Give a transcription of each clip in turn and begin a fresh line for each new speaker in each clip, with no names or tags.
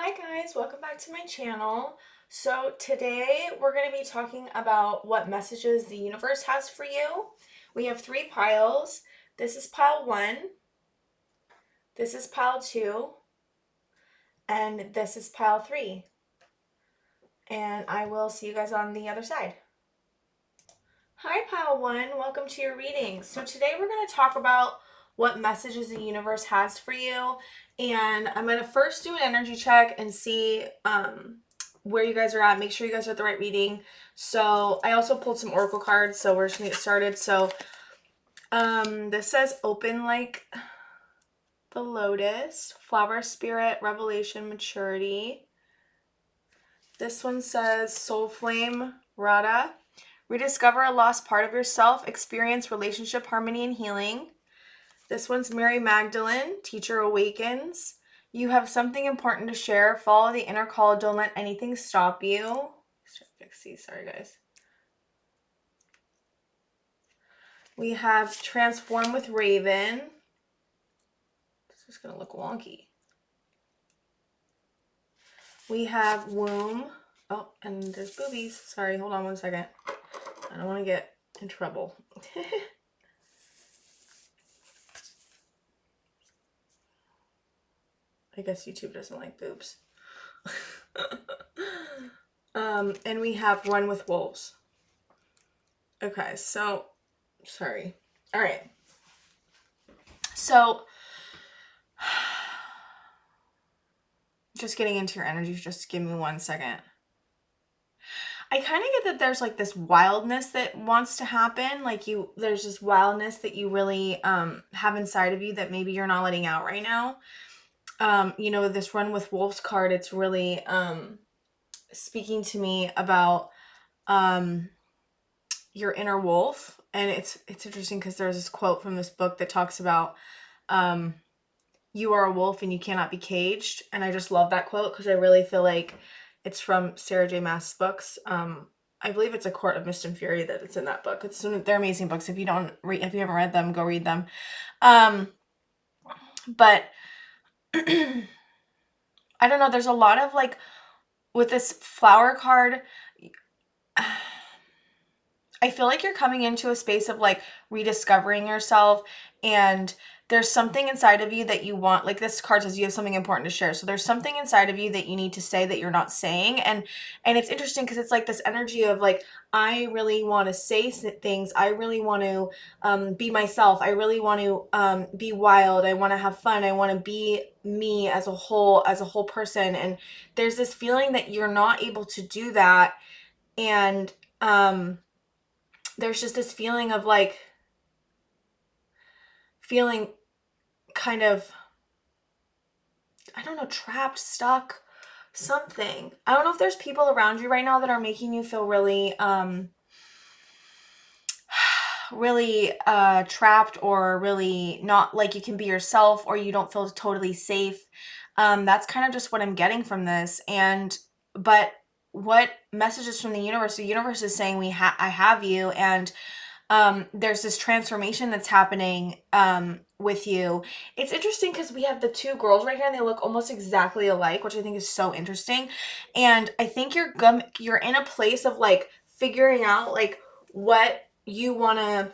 Hi guys, welcome back to my channel. So today we're going to be talking about what messages the universe has for you. We have three piles. This is pile 1, this is pile 2, and this is pile 3. And I will see you guys on the other side. Hi pile 1, welcome to your reading. So today we're going to talk about what messages the universe has for you. And I'm going to first do an energy check and see where you guys are at. Make sure you guys are at the right reading. So I also pulled some oracle cards, so we're just going to get started. So this says open like the lotus, flower spirit, revelation, maturity. This one says soul flame, Radha. Rediscover a lost part of yourself, experience relationship harmony and healing. This one's Mary Magdalene, Teacher Awakens. You have something important to share. Follow the inner call. Don't let anything stop you. Fix these. Sorry, guys. We have Transform with Raven. This is going to look wonky. We have Womb. Oh, and there's boobies. Sorry, hold on one second. I don't want to get in trouble. I guess YouTube doesn't like boobs. And we have Run with Wolves. Okay, so, sorry. All right. So, just getting into your energy, just give me 1 second. I kind of get that there's like this wildness that wants to happen. Like there's this wildness that you really have inside of you that maybe you're not letting out right now. This Run with Wolves card, it's really speaking to me about your inner wolf. And it's interesting because there's this quote from this book that talks about you are a wolf and you cannot be caged. And I just love that quote because I really feel like it's from Sarah J. Maas's books. I believe it's A Court of Mist and Fury that it's in that book. They're amazing books. If you haven't read them, go read them. But I don't know. There's a lot of like with this flower card. I feel like you're coming into a space of like rediscovering yourself, and there's something inside of you that you want. Like this card says you have something important to share. So there's something inside of you that you need to say that you're not saying. And it's interesting because it's like this energy of like, I really want to say things. I really want to be myself. I really want to be wild. I want to have fun. I want to be me as a whole person. And there's this feeling that you're not able to do that. And there's just this feeling of like feeling kind of, I don't know, trapped, stuck, something. I don't know if there's people around you right now that are making you feel really really trapped, or really not like you can be yourself, or you don't feel totally safe. That's kind of just what I'm getting from this. But what messages from the universe? The universe is saying I have you, and there's this transformation that's happening with you. It's interesting because we have the two girls right here and they look almost exactly alike, which I think is so interesting. And I think you're in a place of like figuring out like what you want to,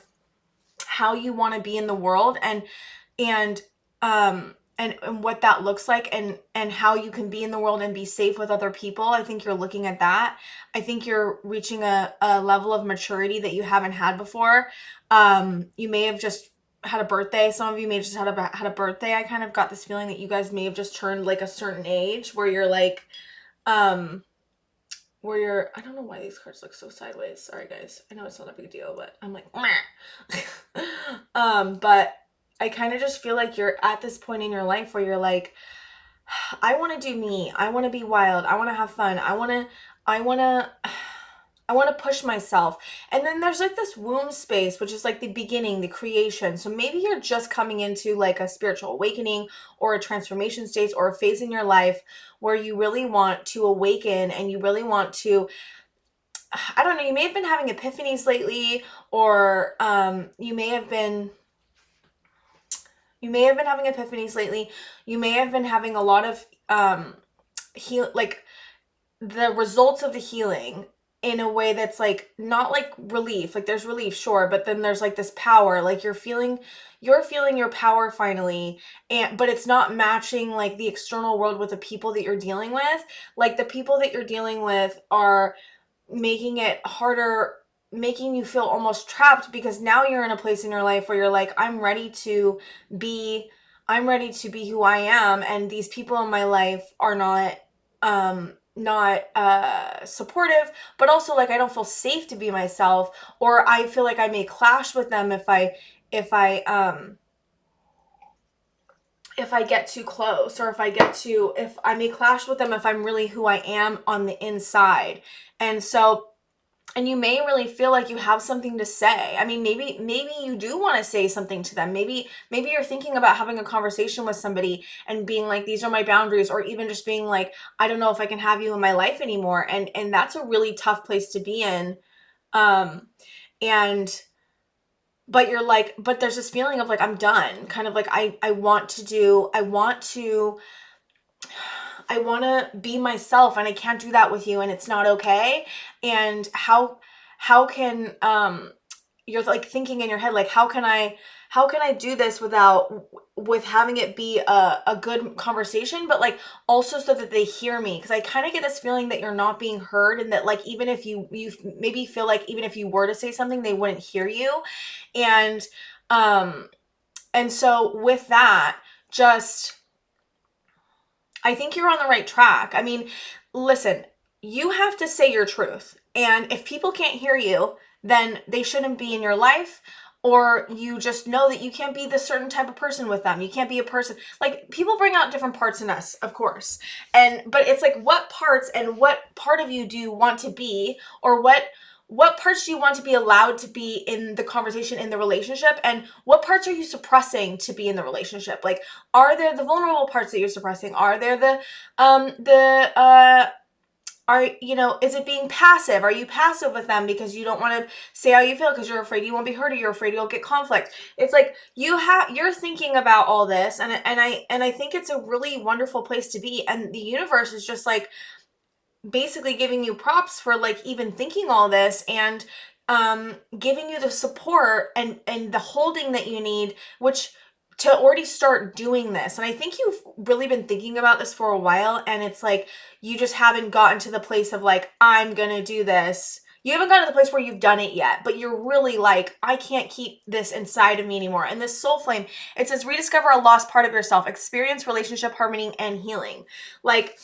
how you want to be in the world, and what that looks like, and how you can be in the world and be safe with other people. I think you're looking at that. I think you're reaching a level of maturity that you haven't had before. You may have just had a birthday. Some of you may just had a birthday. I kind of got this feeling that you guys may have just turned like a certain age where you're like, I don't know why these cards look so sideways. Sorry guys. I know it's not a big deal, but I'm like, but I kind of just feel like you're at this point in your life where you're like, I want to do me. I want to be wild. I want to have fun. I want to push myself. And then there's like this womb space, which is like the beginning, the creation. So maybe you're just coming into like a spiritual awakening or a transformation stage or a phase in your life where you really want to awaken, and you really want to, I don't know, you may have been having epiphanies lately, or you may have been having epiphanies lately. You may have been having a lot of the results of the healing in a way that's like not like relief. Like there's relief, sure, but then there's like this power. Like you're feeling your power finally, and but it's not matching like the external world with the people that you're dealing with. Like the people that you're dealing with are making it harder, making you feel almost trapped, because now you're in a place in your life where you're like, be I'm ready to be who I am, and these people in my life are not supportive, but also like I don't feel safe to be myself, or I feel like I may clash with them if I get too close, or if I may clash with them if I'm really who I am on the inside. And you may really feel like you have something to say. I mean, maybe you do want to say something to them. Maybe you're thinking about having a conversation with somebody and being like, these are my boundaries, or even just being like, I don't know if I can have you in my life anymore. And that's a really tough place to be in. Um and but you're like, but there's this feeling of like, I'm done. Kind of like I want to be myself, and I can't do that with you, and it's not okay. And how can you're like thinking in your head like, how can I do this with having it be a good conversation, but like also so that they hear me, because I kind of get this feeling that you're not being heard, and that like even if you maybe feel like even if you were to say something, they wouldn't hear you. And um and so with that, just I think you're on the right track. I mean, listen, you have to say your truth. And if people can't hear you, then they shouldn't be in your life. Or you just know that you can't be this certain type of person with them. You can't be a person. Like, people bring out different parts in us, of course. But it's like, what parts and what part of you do you want to be? Or what parts do you want to be allowed to be in the conversation, in the relationship? And what parts are you suppressing to be in the relationship? Like, are there the vulnerable parts that you're suppressing? Are there is it being passive? Are you passive with them because you don't want to say how you feel because you're afraid you won't be heard, or you're afraid you'll get conflict? It's like you're thinking about all this, and I think it's a really wonderful place to be. And the universe is just like basically giving you props for like even thinking all this, and giving you the support and the holding that you need, which to already start doing this. And I think you've really been thinking about this for a while, and it's like you just haven't gotten to the place of like, I'm gonna do this. You haven't gotten to the place where you've done it yet, but you're really like, I can't keep this inside of me anymore. And this soul flame, it says rediscover a lost part of yourself, experience relationship harmony and healing. Like,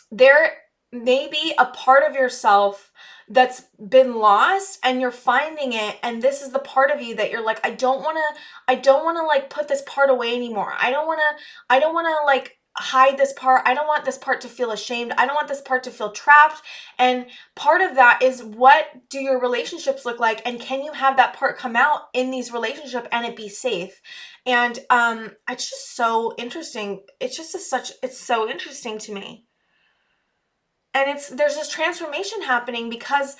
there may be a part of yourself that's been lost, and you're finding it, and this is the part of you that you're like, I don't want to like put this part away anymore. I don't want to like hide this part. I don't want this part to feel ashamed. I don't want this part to feel trapped. And part of that is, what do your relationships look like, and can you have that part come out in these relationships and it be safe? And it's just so interesting. It's so interesting to me. And there's this transformation happening because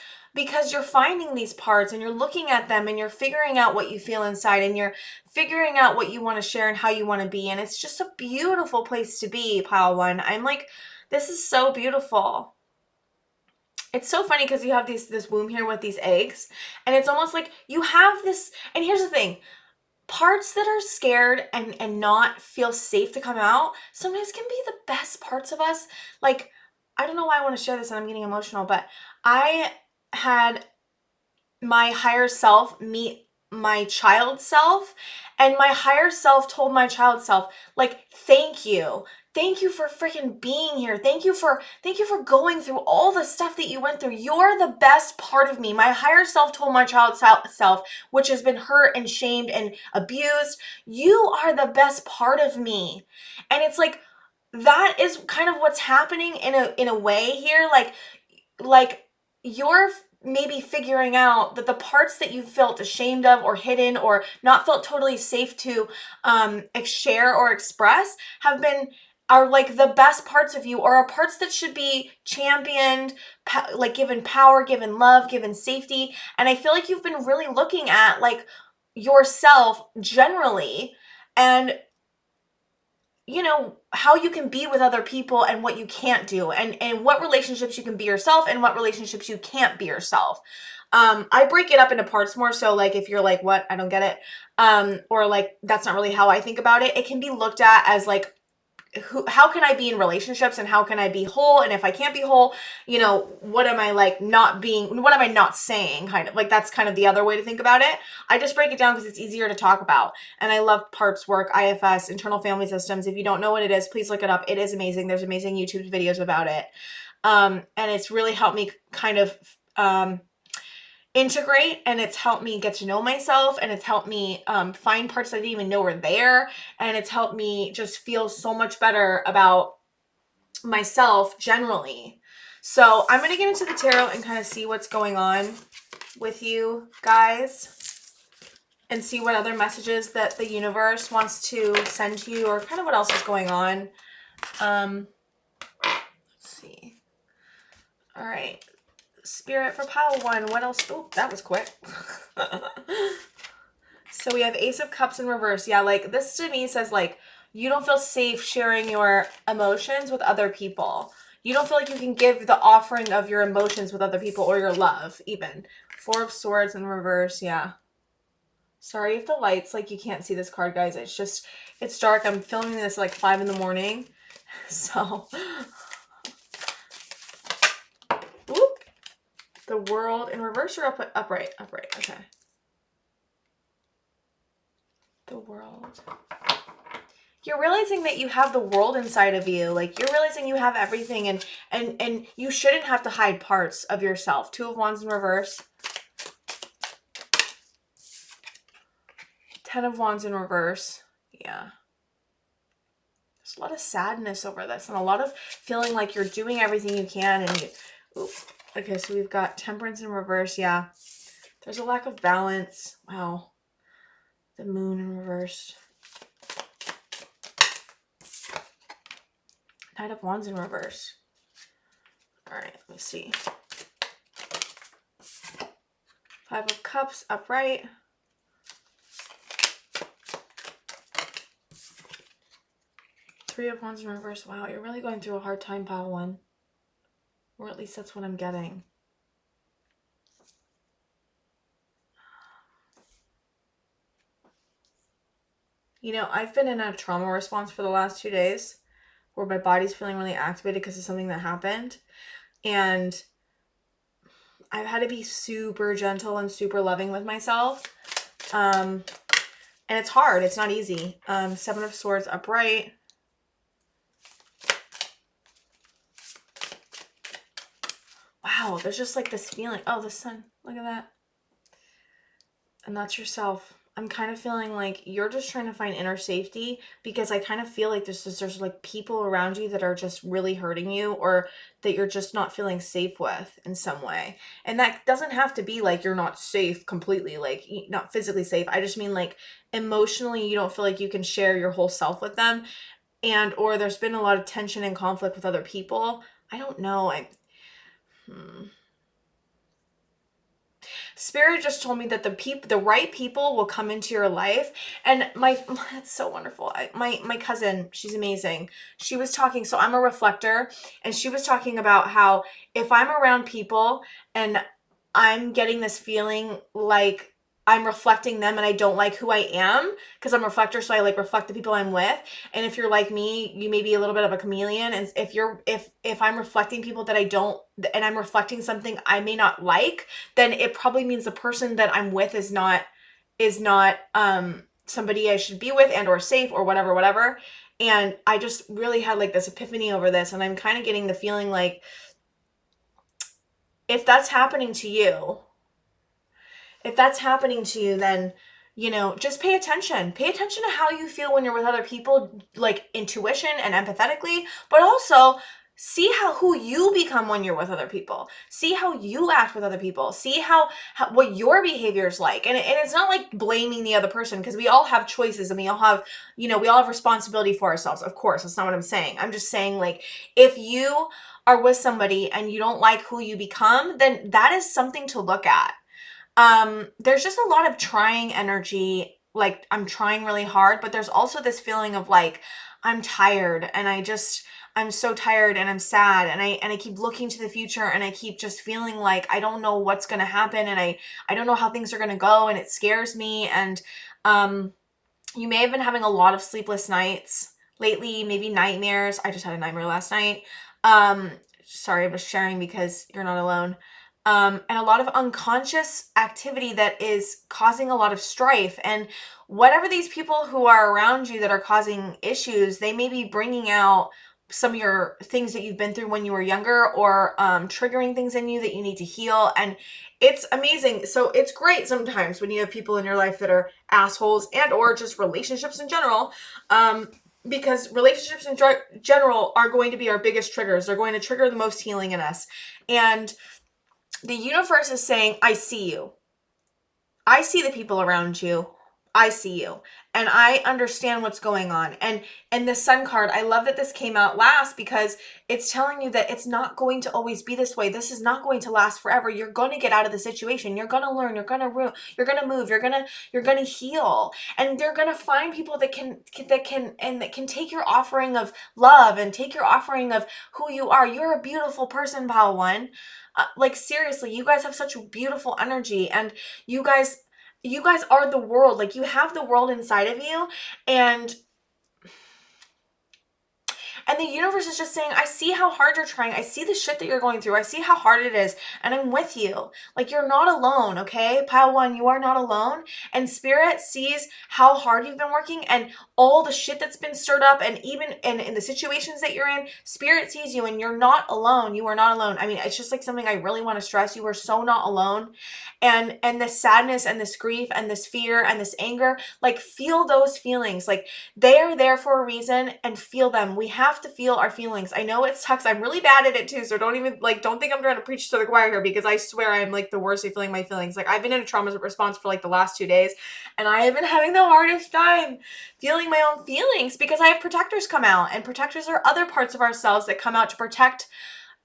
you're finding these parts, and you're looking at them, and you're figuring out what you feel inside, and you're figuring out what you want to share and how you want to be. And it's just a beautiful place to be, pile one. I'm like, this is so beautiful. It's so funny because you have this womb here with these eggs, and it's almost like you have this. And here's the thing, parts that are scared and not feel safe to come out sometimes can be the best parts of us. Like, I don't know why I want to share this and I'm getting emotional, but I had my higher self meet my child self, and my higher self told my child self, like, thank you. Thank you for freaking being here. Thank you for going through all the stuff that you went through. You're the best part of me. My higher self told my child self, which has been hurt and shamed and abused, you are the best part of me. And it's like, that is kind of what's happening in a way here. Like you're maybe figuring out that the parts that you felt ashamed of, or hidden, or not felt totally safe to share or express, are like the best parts of you, or are parts that should be championed, like given power, given love, given safety. And I feel like you've been really looking at like yourself generally, and how you can be with other people and what you can't do, and what relationships you can be yourself and what relationships you can't be yourself. I break it up into parts more. So like, if you're like, what, I don't get it. Or like, that's not really how I think about it. It can be looked at as like, how can I be in relationships and how can I be whole? And if I can't be whole, what am I like not being, what am I not saying? Kind of like, that's kind of the other way to think about it. I just break it down because it's easier to talk about. And I love parts work, IFS, internal family systems. If you don't know what it is, please look it up. It is amazing. There's amazing YouTube videos about it. And it's really helped me kind of, integrate, and it's helped me get to know myself, and it's helped me find parts I didn't even know were there, and it's helped me just feel so much better about myself generally. So I'm going to get into the tarot and kind of see what's going on with you guys and see what other messages that the universe wants to send to you, or kind of what else is going on. Let's see. All right. Spirit for pile 1. What else? Oh, that was quick. So we have Ace of Cups in reverse. Yeah, like this to me says like you don't feel safe sharing your emotions with other people. You don't feel like you can give the offering of your emotions with other people, or your love even. 4 of Swords in reverse. Yeah. Sorry if the lights, like you can't see this card, guys. It's dark. I'm filming this like 5 in the morning. So the World in reverse or upright? Upright. Okay. The World. You're realizing that you have the world inside of you. Like, you're realizing you have everything, and you shouldn't have to hide parts of yourself. 2 of Wands in reverse. 10 of Wands in reverse. Yeah. There's a lot of sadness over this, and a lot of feeling like you're doing everything you can, and you... Ooh. Okay, so we've got Temperance in reverse. Yeah. There's a lack of balance. Wow. The Moon in reverse. Knight of Wands in reverse. All right, let me see. 5 of Cups upright. Three of Wands in reverse. Wow, you're really going through a hard time, pile 1. Or at least that's what I'm getting. I've been in a trauma response for the last 2 days where my body's feeling really activated because of something that happened. And I've had to be super gentle and super loving with myself. And it's hard. It's not easy. 7 of Swords upright. Wow, there's just like this feeling. Oh, the sun. Look at that. And that's yourself. I'm kind of feeling like you're just trying to find inner safety, because I kind of feel like there's like people around you that are just really hurting you, or that you're just not feeling safe with in some way. And that doesn't have to be like you're not safe completely, like not physically safe. I just mean like emotionally you don't feel like you can share your whole self with them, and or there's been a lot of tension and conflict with other people. I don't know. Spirit just told me that the right people will come into your life. And that's so wonderful. My cousin, she's amazing. She was talking, so I'm a reflector, and she was talking about how if I'm around people and I'm getting this feeling like I'm reflecting them and I don't like who I am, because I'm a reflector, so I like reflect the people I'm with. And if you're like me, you may be a little bit of a chameleon. And if I'm reflecting people that I don't, and I'm reflecting something I may not like, then it probably means the person that I'm with is not somebody I should be with, and or safe, or whatever. And I just really had like this epiphany over this, and I'm kind of getting the feeling like if that's happening to you, then, just pay attention. Pay attention to how you feel when you're with other people, like intuition and empathetically, but also see who you become when you're with other people. See how you act with other people. See how what your behavior is like. And it's not like blaming the other person, because we all have choices, and we all have, we all have responsibility for ourselves. Of course, that's not what I'm saying. I'm just saying, like, if you are with somebody and you don't like who you become, then that is something to look at. There's just a lot of trying energy like I'm trying really hard, but there's also this feeling of like I'm tired and I'm so tired and I'm sad and I keep looking to the future and I keep just feeling like I don't know what's going to happen and I don't know how things are going to go and it scares me and um you may have been having a lot of sleepless nights lately, maybe nightmares. I just had a nightmare last night. Um, Sorry, I'm just sharing because you're not alone. And a lot of unconscious activity that is causing a lot of strife. And whatever these people who are around you that are causing issues, they may be bringing out some of your things that you've been through when you were younger or triggering things in you that you need to heal. And it's amazing. So it's great sometimes when you have people in your life that are assholes and or just relationships in general, because relationships in general are going to be our biggest triggers. They're going to trigger the most healing in us. And the universe is saying, I see you. I see the people around you. I see you. And I understand what's going on. And the sun card, I love that this came out last because it's telling you that it's not going to always be this way. This is not going to last forever. You're going to get out of the situation. You're going to learn. You're going to move. You're going to heal. And they're going to find people that can take your offering of love and take your offering of who you are. You're a beautiful person, Pal One. Like seriously, you guys have such beautiful energy and you guys are the world. Like you have the world inside of you and the universe is just saying, I see how hard you're trying. I see the shit that you're going through. I see how hard it is. And I'm with you. Like you're not alone, okay? Pile one, you are not alone. And spirit sees how hard you've been working and all the shit that's been stirred up. And even in the situations that you're in, spirit sees you and you're not alone. You are not alone. I mean, it's just like something I really want to stress. You are so not alone. And this sadness and this grief and this fear and this anger, like feel those feelings. Like they are there for a reason and feel them. We have to feel our feelings. I know it sucks. I'm really bad at it too. So don't think I'm trying to preach to the choir here because I swear I'm like the worst at feeling my feelings. Like I've been in a trauma response for like the last 2 days and I have been having the hardest time feeling my own feelings because I have protectors come out and protectors are other parts of ourselves that come out to protect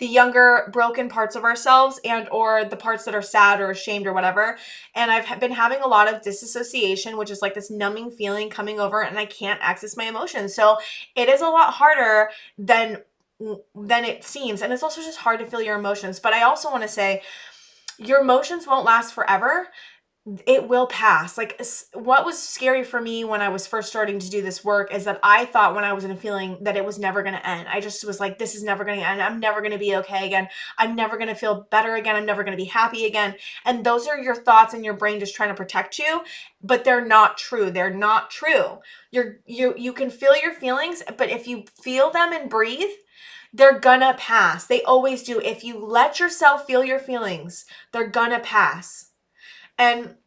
the younger broken parts of ourselves and or the parts that are sad or ashamed or whatever. And I've been having a lot of disassociation, which is like this numbing feeling coming over and I can't access my emotions. So it is a lot harder than it seems. And it's also just hard to feel your emotions. But I also want to say your emotions won't last forever. It will pass. Like what was scary for me when I was first starting to do this work is that I thought when I was in a feeling that it was never going to end. I just was like, this is never going to end. I'm never going to be okay again. I'm never going to feel better again. I'm never going to be happy again. And those are your thoughts and your brain just trying to protect you, but they're not true. They're not true. You can feel your feelings, but if you feel them and breathe, they're gonna pass. They always do. If you let yourself feel your feelings, they're gonna pass. And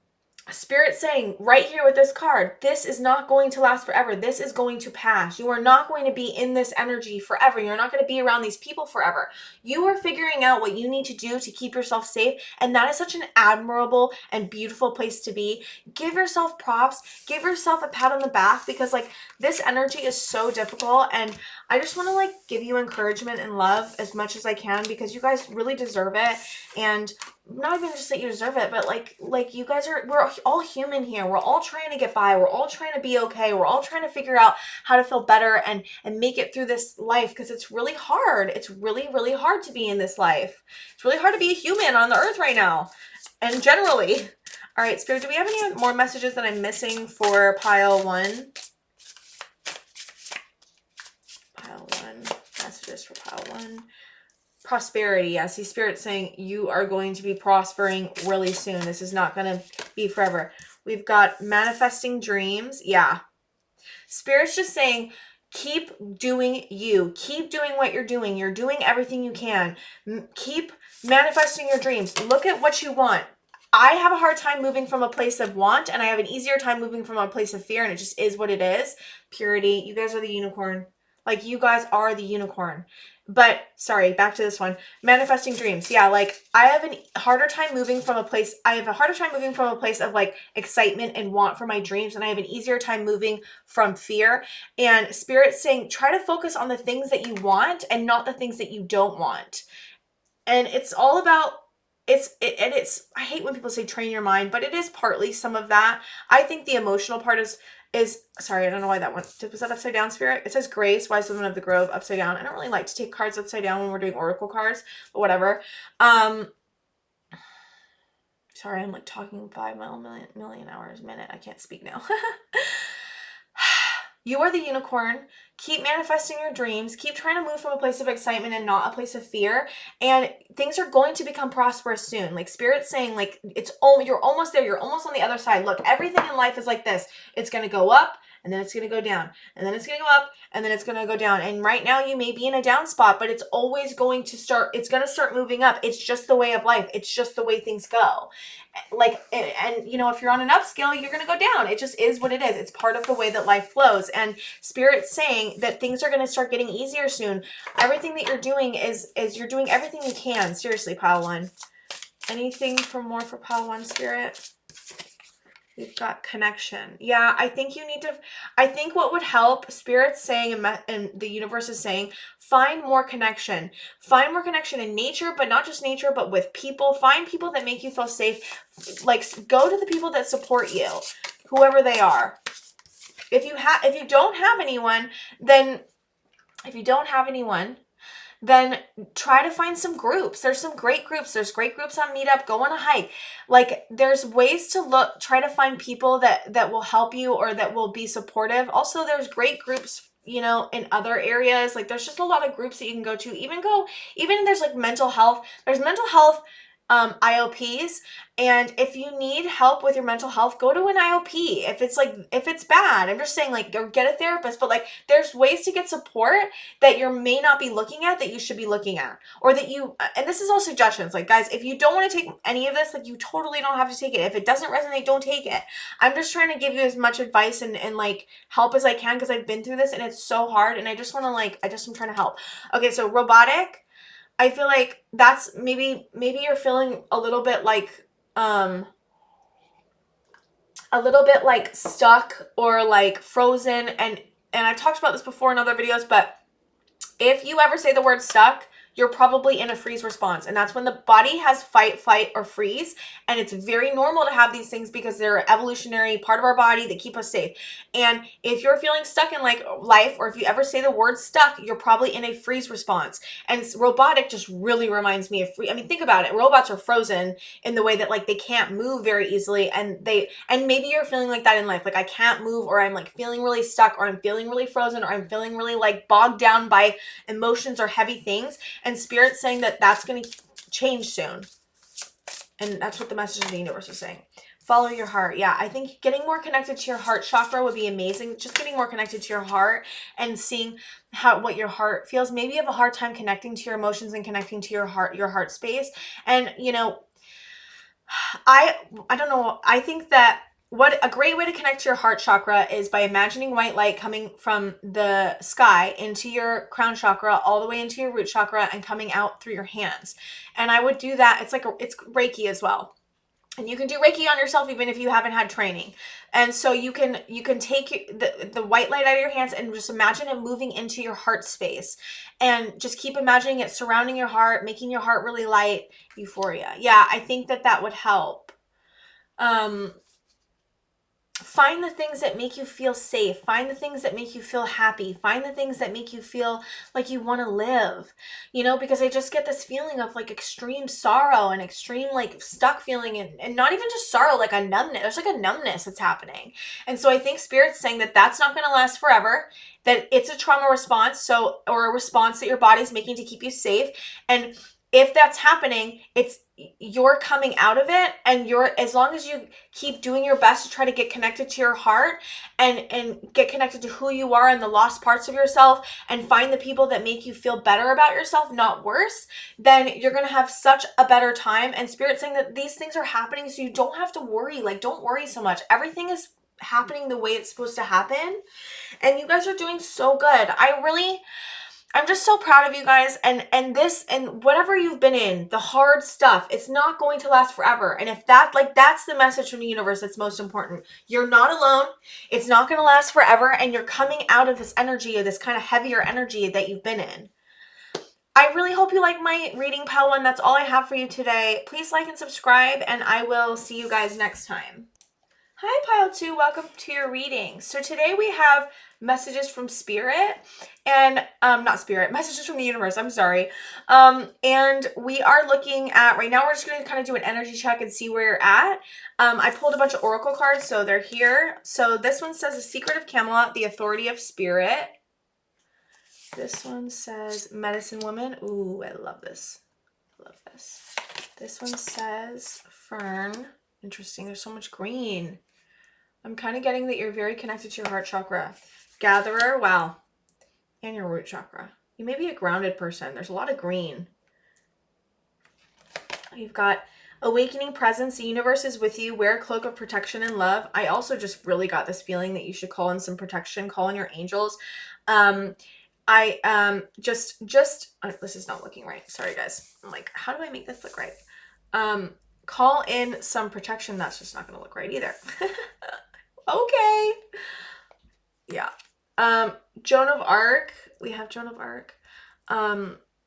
Spirit saying right here with this card, this is not going to last forever. This is going to pass. You are not going to be in this energy forever. You're not going to be around these people forever. You are figuring out what you need to do to keep yourself safe. And that is such an admirable and beautiful place to be. Give yourself props. Give yourself a pat on the back because like this energy is so difficult. And I just want to like give you encouragement and love as much as I can because you guys really deserve it. And not even just that you deserve it, but like you guys we're all human here. We're all trying to get by. We're all trying to be okay. We're all trying to figure out how to feel better and make it through this life because it's really hard. It's really, really hard to be in this life. It's really hard to be a human on the earth right now. And generally. All right, Spirit, do we have any more messages that I'm missing for pile one? Pile one. Messages for pile one. Prosperity. I see Spirit saying you are going to be prospering really soon. This is not going to be forever. We've got manifesting dreams. Yeah. Spirit's just saying keep doing you. Keep doing what you're doing. You're doing everything you can. Keep manifesting your dreams. Look at what you want. I have a hard time moving from a place of want and I have an easier time moving from a place of fear and it just is what it is. Purity. You guys are the unicorn. Like you guys are the unicorn. But sorry, back to this one. Manifesting dreams. Yeah, like I have a harder time moving from a place of like excitement and want for my dreams. And I have an easier time moving from fear. And Spirit's saying, try to focus on the things that you want and not the things that you don't want. And it's all about it's I hate when people say train your mind, but it is partly some of that. I think the emotional part is sorry, I don't know why that one was that upside down, Spirit. It says Grace, wise woman of the grove, upside down. I don't really like to take cards upside down when we're doing oracle cards, but whatever. Sorry, I'm like talking 5 million hours a minute. I can't speak now. You are the unicorn. Keep manifesting your dreams. Keep trying to move from a place of excitement and not a place of fear. And things are going to become prosperous soon. Like Spirit's saying, like you're almost there. You're almost on the other side. Look, everything in life is like this. It's going to go up and then it's going to go down and then it's going to go up and then it's going to go down. And right now you may be in a down spot, but it's always going to start. It's going to start moving up. It's just the way of life. It's just the way things go. Like, and you know, if you're on an upscale, you're going to go down. It just is what it is. It's part of the way that life flows. And Spirit's saying that things are going to start getting easier soon. Everything that you're doing is you're doing everything you can. Seriously, pile one. Anything for more for pile one, Spirit? We've got connection. Yeah, I think you need to, I think what would help, Spirit's saying and the universe is saying, find more connection. Find more connection in nature, but not just nature, but with people. Find people that make you feel safe. Like, go to the people that support you, whoever they are. If you don't have anyone, then try to find some groups. There's some great groups. There's great groups on Meetup. Go on a hike. Like, there's ways to try to find people that will help you or that will be supportive. Also, there's great groups, you know, in other areas. Like, there's just a lot of groups that you can go to. Even there's like mental health. There's mental health IOPs. And if you need help with your mental health, go to an IOP. If it's bad, I'm just saying, like, go get a therapist, but like, there's ways to get support that you may not be looking at that you should be looking at, or that and this is all suggestions. Like, guys, if you don't want to take any of this, like, you totally don't have to take it. If it doesn't resonate, don't take it. I'm just trying to give you as much advice and like help as I can, because I've been through this and it's so hard. And I just want to I'm trying to help. Okay. So robotic, I feel like that's maybe you're feeling a little bit like stuck or like frozen. And I talked about this before in other videos, but if you ever say the word stuck, you're probably in a freeze response. And that's when the body has fight, flight, or freeze. And it's very normal to have these things because they're an evolutionary part of our body that keep us safe. And if you're feeling stuck in like life, or if you ever say the word stuck, you're probably in a freeze response. And robotic just really reminds me of I mean, think about it. Robots are frozen in the way that like they can't move very easily. And maybe you're feeling like that in life. Like, I can't move, or I'm like feeling really stuck, or I'm feeling really frozen, or I'm feeling really like bogged down by emotions or heavy things. And Spirit's saying that that's going to change soon. And that's what the message of the universe is saying. Follow your heart. Yeah, I think getting more connected to your heart chakra would be amazing. Just getting more connected to your heart and seeing what your heart feels. Maybe you have a hard time connecting to your emotions and connecting to your heart space. And, you know, I don't know. I think that what a great way to connect to your heart chakra is by imagining white light coming from the sky into your crown chakra, all the way into your root chakra, and coming out through your hands. And I would do that. It's Reiki as well. And you can do Reiki on yourself even if you haven't had training. And so you can take the white light out of your hands and just imagine it moving into your heart space. And just keep imagining it surrounding your heart, making your heart really light. Euphoria. Yeah, I think that would help. Find the things that make you feel safe. Find the things that make you feel happy. Find the things that make you feel like you want to live, you know, because I just get this feeling of like extreme sorrow and extreme like stuck feeling, and not even just sorrow, like a numbness. There's like a numbness that's happening. And so I think Spirit's saying that that's not going to last forever, that it's a trauma response, or a response that your body's making to keep you safe. And if that's happening, you're coming out of it, and as long as you keep doing your best to try to get connected to your heart and get connected to who you are and the lost parts of yourself, and find the people that make you feel better about yourself, not worse, then you're going to have such a better time. And Spirit's saying that these things are happening so you don't have to worry. Like, don't worry so much. Everything is happening the way it's supposed to happen. And you guys are doing so good. I'm just so proud of you guys, and whatever you've been in, the hard stuff, it's not going to last forever. And if that's the message from the universe that's most important. You're not alone. It's not going to last forever, and you're coming out of this energy, of this kind of heavier energy that you've been in. I really hope you like my reading, pile 1. That's all I have for you today. Please like and subscribe, and I will see you guys next time. Hi, pile 2. Welcome to your reading. So today we have messages from spirit and not spirit, messages from the universe. I'm sorry. And we are looking at right now. We're just going to kind of do an energy check and see where you're at. I pulled a bunch of oracle cards, so they're here. So this one says The Secret of Camelot, the authority of spirit. This one says Medicine Woman. Ooh, I love this. Love this. This one says Fern. Interesting. There's so much green. I'm kind of getting that you're very connected to your heart chakra. Gatherer, wow. And your root chakra. You may be a grounded person. There's a lot of green. You've got Awakening Presence. The universe is with you. Wear a cloak of protection and love. I also just really got this feeling that you should call in some protection. Call in your angels. This is not looking right. Sorry, guys. I'm like, how do I make this look right? Call in some protection. That's just not going to look right either. Okay. Yeah. Joan of Arc. We have Joan of Arc.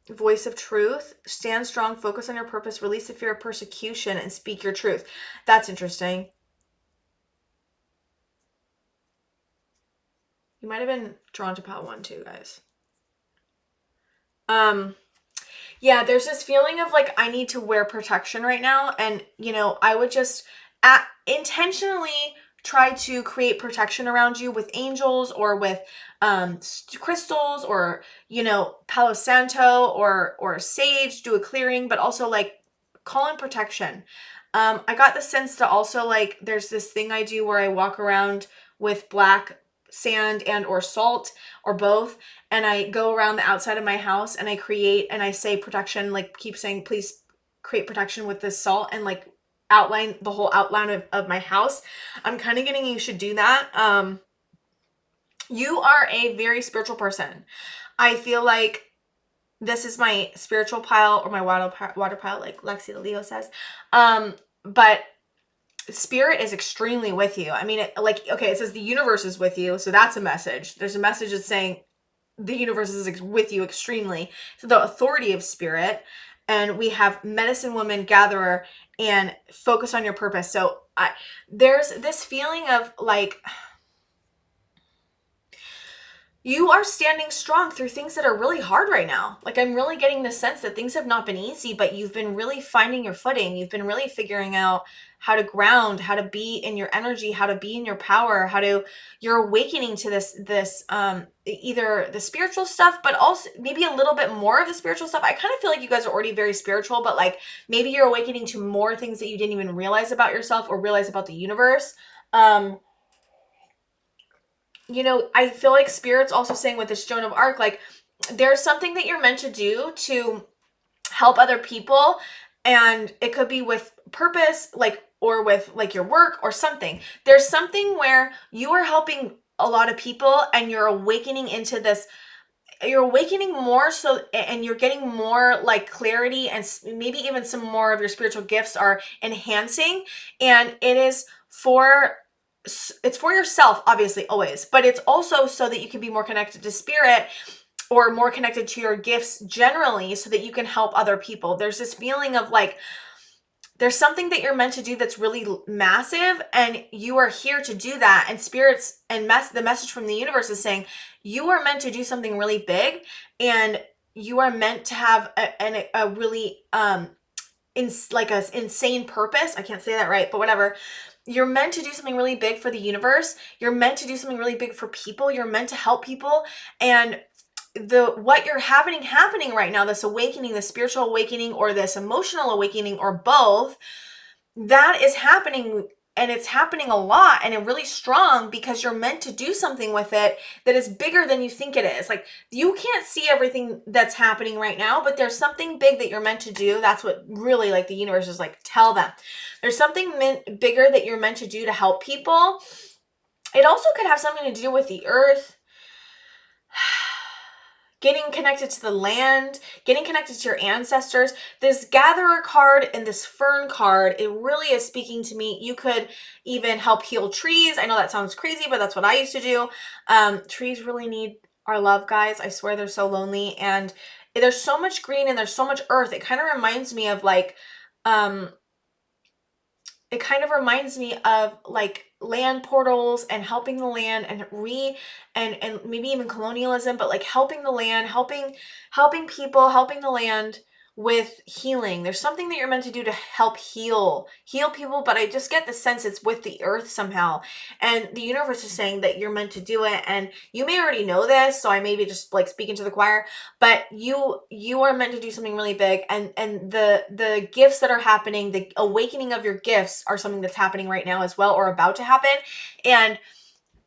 Voice of truth. Stand strong, focus on your purpose, release the fear of persecution, and speak your truth. That's interesting. You might have been drawn to pile 1 too, guys. Yeah, there's this feeling of like, I need to wear protection right now. And, you know, I would just intentionally try to create protection around you with angels or with crystals or, you know, Palo Santo or sage, do a clearing, but also like call in protection. I got the sense to also like, there's this thing I do where I walk around with black sand and or salt or both, and I go around the outside of my house and I create and I say protection, like keep saying please create protection with this salt, and like outline the whole outline of my house. I'm kind of getting you should do that. You are a very spiritual person. I feel like this is my spiritual pile or my water pile, like Lexi the Leo says. But spirit is extremely with you. I mean, it says the universe is with you. So that's a message. There's a message that's saying the universe is with you extremely. So the authority of spirit. And we have Medicine Woman, Gatherer, and focus on your purpose. So there's this feeling of like, you are standing strong through things that are really hard right now. Like, I'm really getting the sense that things have not been easy, but you've been really finding your footing. You've been really figuring out how to ground, how to be in your energy, how to be in your power, you're awakening to this, either the spiritual stuff, but also maybe a little bit more of the spiritual stuff. I kind of feel like you guys are already very spiritual, but like maybe you're awakening to more things that you didn't even realize about yourself or realize about the universe. You know, I feel like Spirit's also saying with this Joan of Arc, like there's something that you're meant to do to help other people, and it could be with purpose, like, or with like your work or something. There's something where you are helping a lot of people and you're awakening into this, you're awakening more, so, and you're getting more like clarity, and maybe even some more of your spiritual gifts are enhancing, and it's for yourself, obviously, always, but it's also so that you can be more connected to spirit or more connected to your gifts generally, so that you can help other people. There's this feeling of like, there's something that you're meant to do that's really massive, and you are here to do that. And spirits and the message from the universe is saying you are meant to do something really big, and you are meant to have a really like an insane purpose. I can't say that right, but whatever. You're meant to do something really big for the universe. You're meant to do something really big for people. You're meant to help people. And what you're happening right now, this awakening, this spiritual awakening or this emotional awakening or both, that is happening, and it's happening a lot and really strong because you're meant to do something with it that is bigger than you think it is. Like, you can't see everything that's happening right now, but there's something big that you're meant to do. That's what really, like, the universe is like, tell them. There's something bigger that you're meant to do to help people. It also could have something to do with the earth. Getting connected to the land, getting connected to your ancestors. This Gatherer card and this Fern card, it really is speaking to me. You could even help heal trees. I know that sounds crazy, but that's what I used to do. Trees really need our love, guys. I swear they're so lonely. And there's so much green and there's so much earth. It kind of reminds me of like, land portals and helping the land and and maybe even colonialism, but like helping the land, helping people, helping the land with healing. There's something that you're meant to do to help heal people, but I just get the sense it's with the earth somehow. And the universe is saying that you're meant to do it. And you may already know this, so I may be just like speaking to the choir, but you are meant to do something really big. And the gifts that are happening, the awakening of your gifts are something that's happening right now as well, or about to happen. And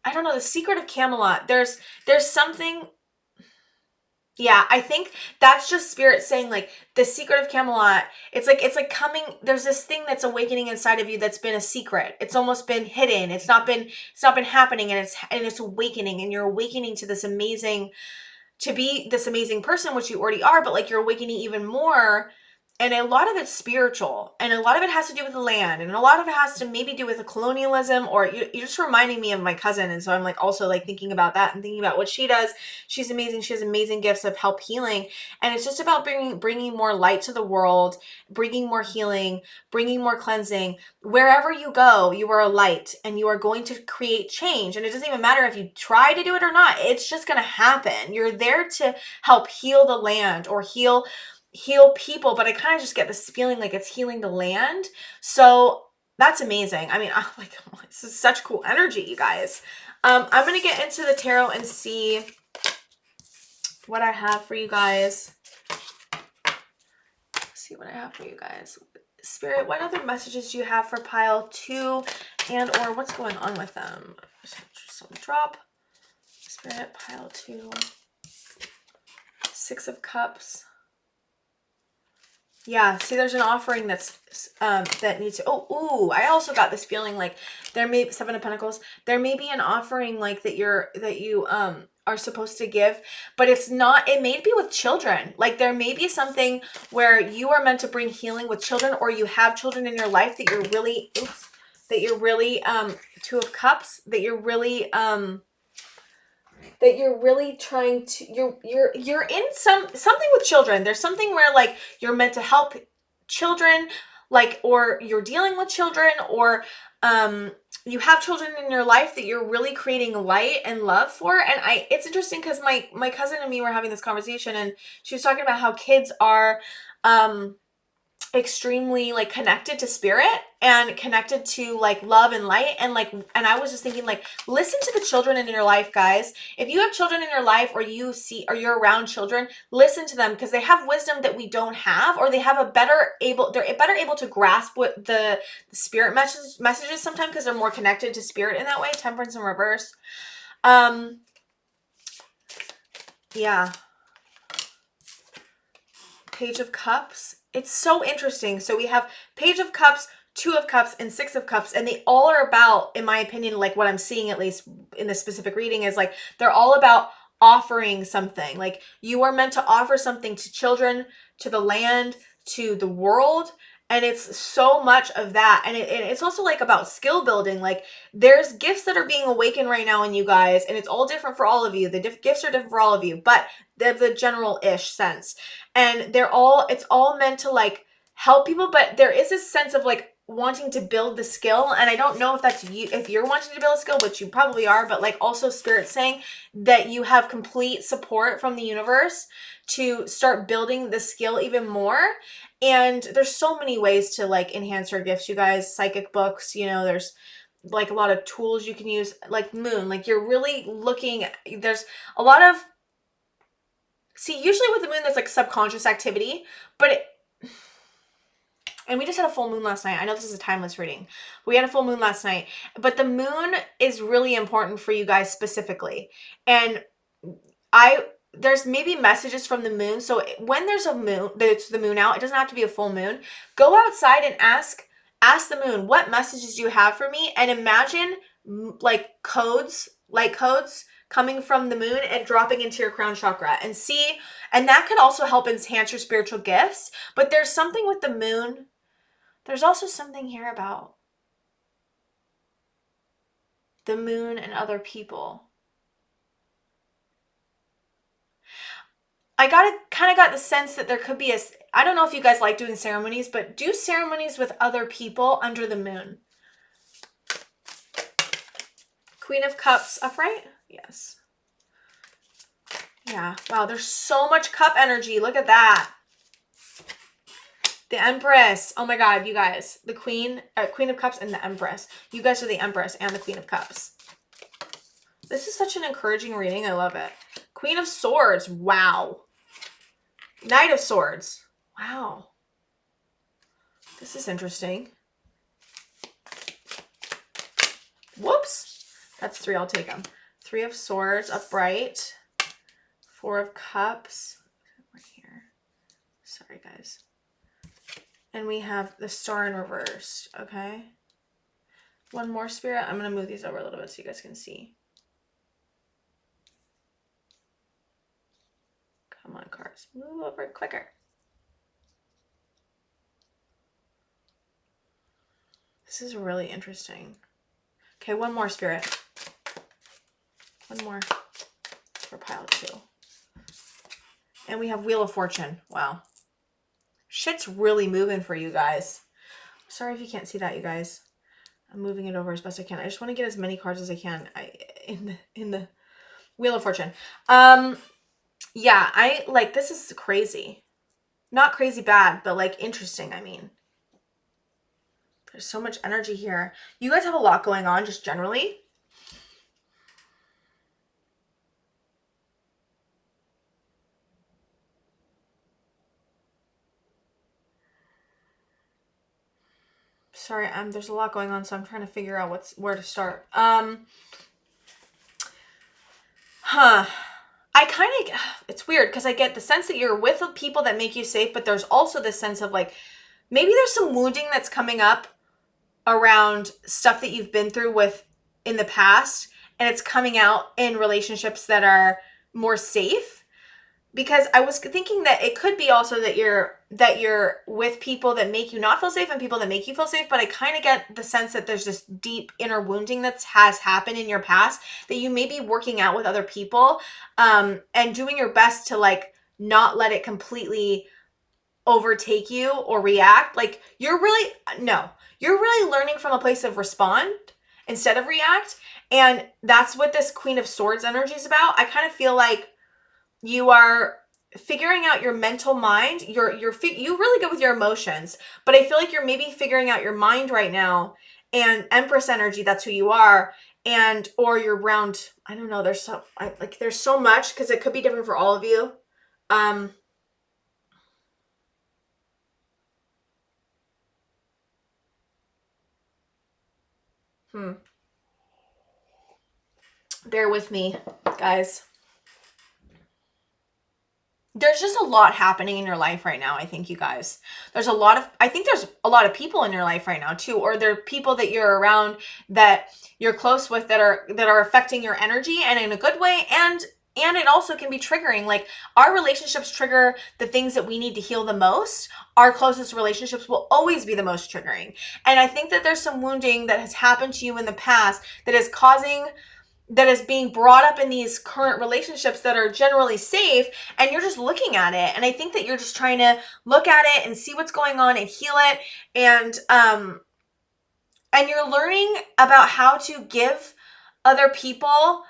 I don't know, the secret of Camelot, there's something. Yeah, I think that's just spirit saying like the secret of Camelot. It's like coming, there's this thing that's awakening inside of you that's been a secret. It's almost been hidden. It's not been happening, and it's awakening, and you're awakening to this amazing, to be this amazing person, which you already are, but like you're awakening even more. And a lot of it's spiritual, and a lot of it has to do with the land, and a lot of it has to maybe do with the colonialism, or you're just reminding me of my cousin. And so I'm like also like thinking about that and thinking about what she does. She's amazing. She has amazing gifts of help healing. And it's just about bringing more light to the world, bringing more healing, bringing more cleansing. Wherever you go, you are a light, and you are going to create change. And it doesn't even matter if you try to do it or not. It's just going to happen. You're there to help heal the land or heal people, but I kind of just get this feeling like it's healing the land. So that's amazing. I mean, I'm like, oh, this is such cool energy, you guys. I'm going to get into the tarot and see what I have for you guys. See what I have for you guys. Spirit, what other messages do you have for pile 2, and or what's going on with them? Some drop. Spirit, pile 2. 6 of Cups. Yeah, see, there's an offering that's that needs to. Oh, ooh, I also got this feeling like there may be 7 of Pentacles. There may be an offering like that you are supposed to give, but it's not. It may be with children. Like there may be something where you are meant to bring healing with children, or you have children in your life that you're really. Oops, that you're really 2 of Cups. That you're really trying to, you're in something with children. There's something where like you're meant to help children, like, or you're dealing with children, or you have children in your life that you're really creating light and love for. And it's interesting because my cousin and me were having this conversation, and she was talking about how kids are extremely like connected to spirit and connected to like love and light, and I was just thinking like, listen to the children in your life, guys. If you have children in your life, or you're around children, listen to them, because they have wisdom that we don't have, or they have they're better able to grasp what the spirit messages sometimes, because they're more connected to spirit in that way. Temperance in reverse. Yeah. Page of Cups. It's so interesting. So we have Page of Cups, 2 of Cups, and 6 of Cups, and they all are about, in my opinion, like what I'm seeing at least in this specific reading is like they're all about offering something. Like you are meant to offer something to children, to the land, to the world. And it's so much of that. And it's also like about skill building. Like there's gifts that are being awakened right now in you guys, and it's all different for all of you. The gifts are different for all of you, but they have the general-ish sense. And it's all meant to like help people, but there is this sense of like wanting to build the skill. And I don't know if that's you, if you're wanting to build a skill, which you probably are, but like also Spirit saying that you have complete support from the universe to start building the skill even more. And there's so many ways to like enhance your gifts, you guys. Psychic books, there's like a lot of tools you can use, like moon, like you're really looking, there's a lot of, see, usually with the moon, there's like subconscious activity, and we just had a full moon last night. I know this is a timeless reading. We had a full moon last night, but the moon is really important for you guys specifically. And there's maybe messages from the moon. So when there's the moon out, it doesn't have to be a full moon. Go outside and ask the moon, what messages do you have for me? And imagine like light codes coming from the moon and dropping into your crown chakra, and see, and that could also help enhance your spiritual gifts. But there's something with the moon. There's also something here about the moon and other people. I kind of got the sense that there could be I don't know if you guys like doing ceremonies, but do ceremonies with other people under the moon. Queen of Cups upright? Yes. Yeah. Wow, there's so much cup energy. Look at that. The Empress. Oh my God, you guys. The Queen of Cups and the Empress. You guys are the Empress and the Queen of Cups. This is such an encouraging reading. I love it. Queen of Swords. Wow. Knight of Swords. Wow. This is interesting. Whoops. That's 3. I'll take them. 3 of Swords upright. 4 of Cups. Right here. Sorry, guys. And we have the Star in reverse. Okay. One more, Spirit. I'm going to move these over a little bit so you guys can see. Come on, cards. Move over quicker. This is really interesting. Okay, one more, Spirit. One more for pile 2. And we have Wheel of Fortune. Wow. Shit's really moving for you guys. Sorry if you can't see that, you guys. I'm moving it over as best I can. I just want to get as many cards as I can in the Wheel of Fortune. Yeah, I like, this is crazy. Not crazy bad, but like interesting, I mean. There's so much energy here. You guys have a lot going on just generally. Sorry, there's a lot going on, so I'm trying to figure out where to start. It's weird because I get the sense that you're with people that make you safe, but there's also this sense of like, maybe there's some wounding that's coming up around stuff that you've been through with in the past, and it's coming out in relationships that are more safe. Because I was thinking that it could be also that you're with people that make you not feel safe and people that make you feel safe, but I kind of get the sense that there's this deep inner wounding that has happened in your past that you may be working out with other people, and doing your best to like not let it completely overtake you or react. Like you're really learning from a place of respond instead of react, and that's what this Queen of Swords energy is about. I kind of feel like you are figuring out your mental mind. You really good with your emotions, but I feel like you're maybe figuring out your mind right now. And Empress energy, that's who you are, or you're around. I don't know. There's so much because it could be different for all of you. Bear with me, guys. There's just a lot happening in your life right now, I think, you guys. I think there's a lot of people in your life right now too, or there are people that you're around that you're close with that are affecting your energy, and in a good way, and it also can be triggering. Like our relationships trigger the things that we need to heal the most. Our closest relationships will always be the most triggering. And I think that there's some wounding that has happened to you in the past that is being brought up in these current relationships that are generally safe, and you're just looking at it. And I think that you're just trying to look at it and see what's going on and heal it. And you're learning about how to give other people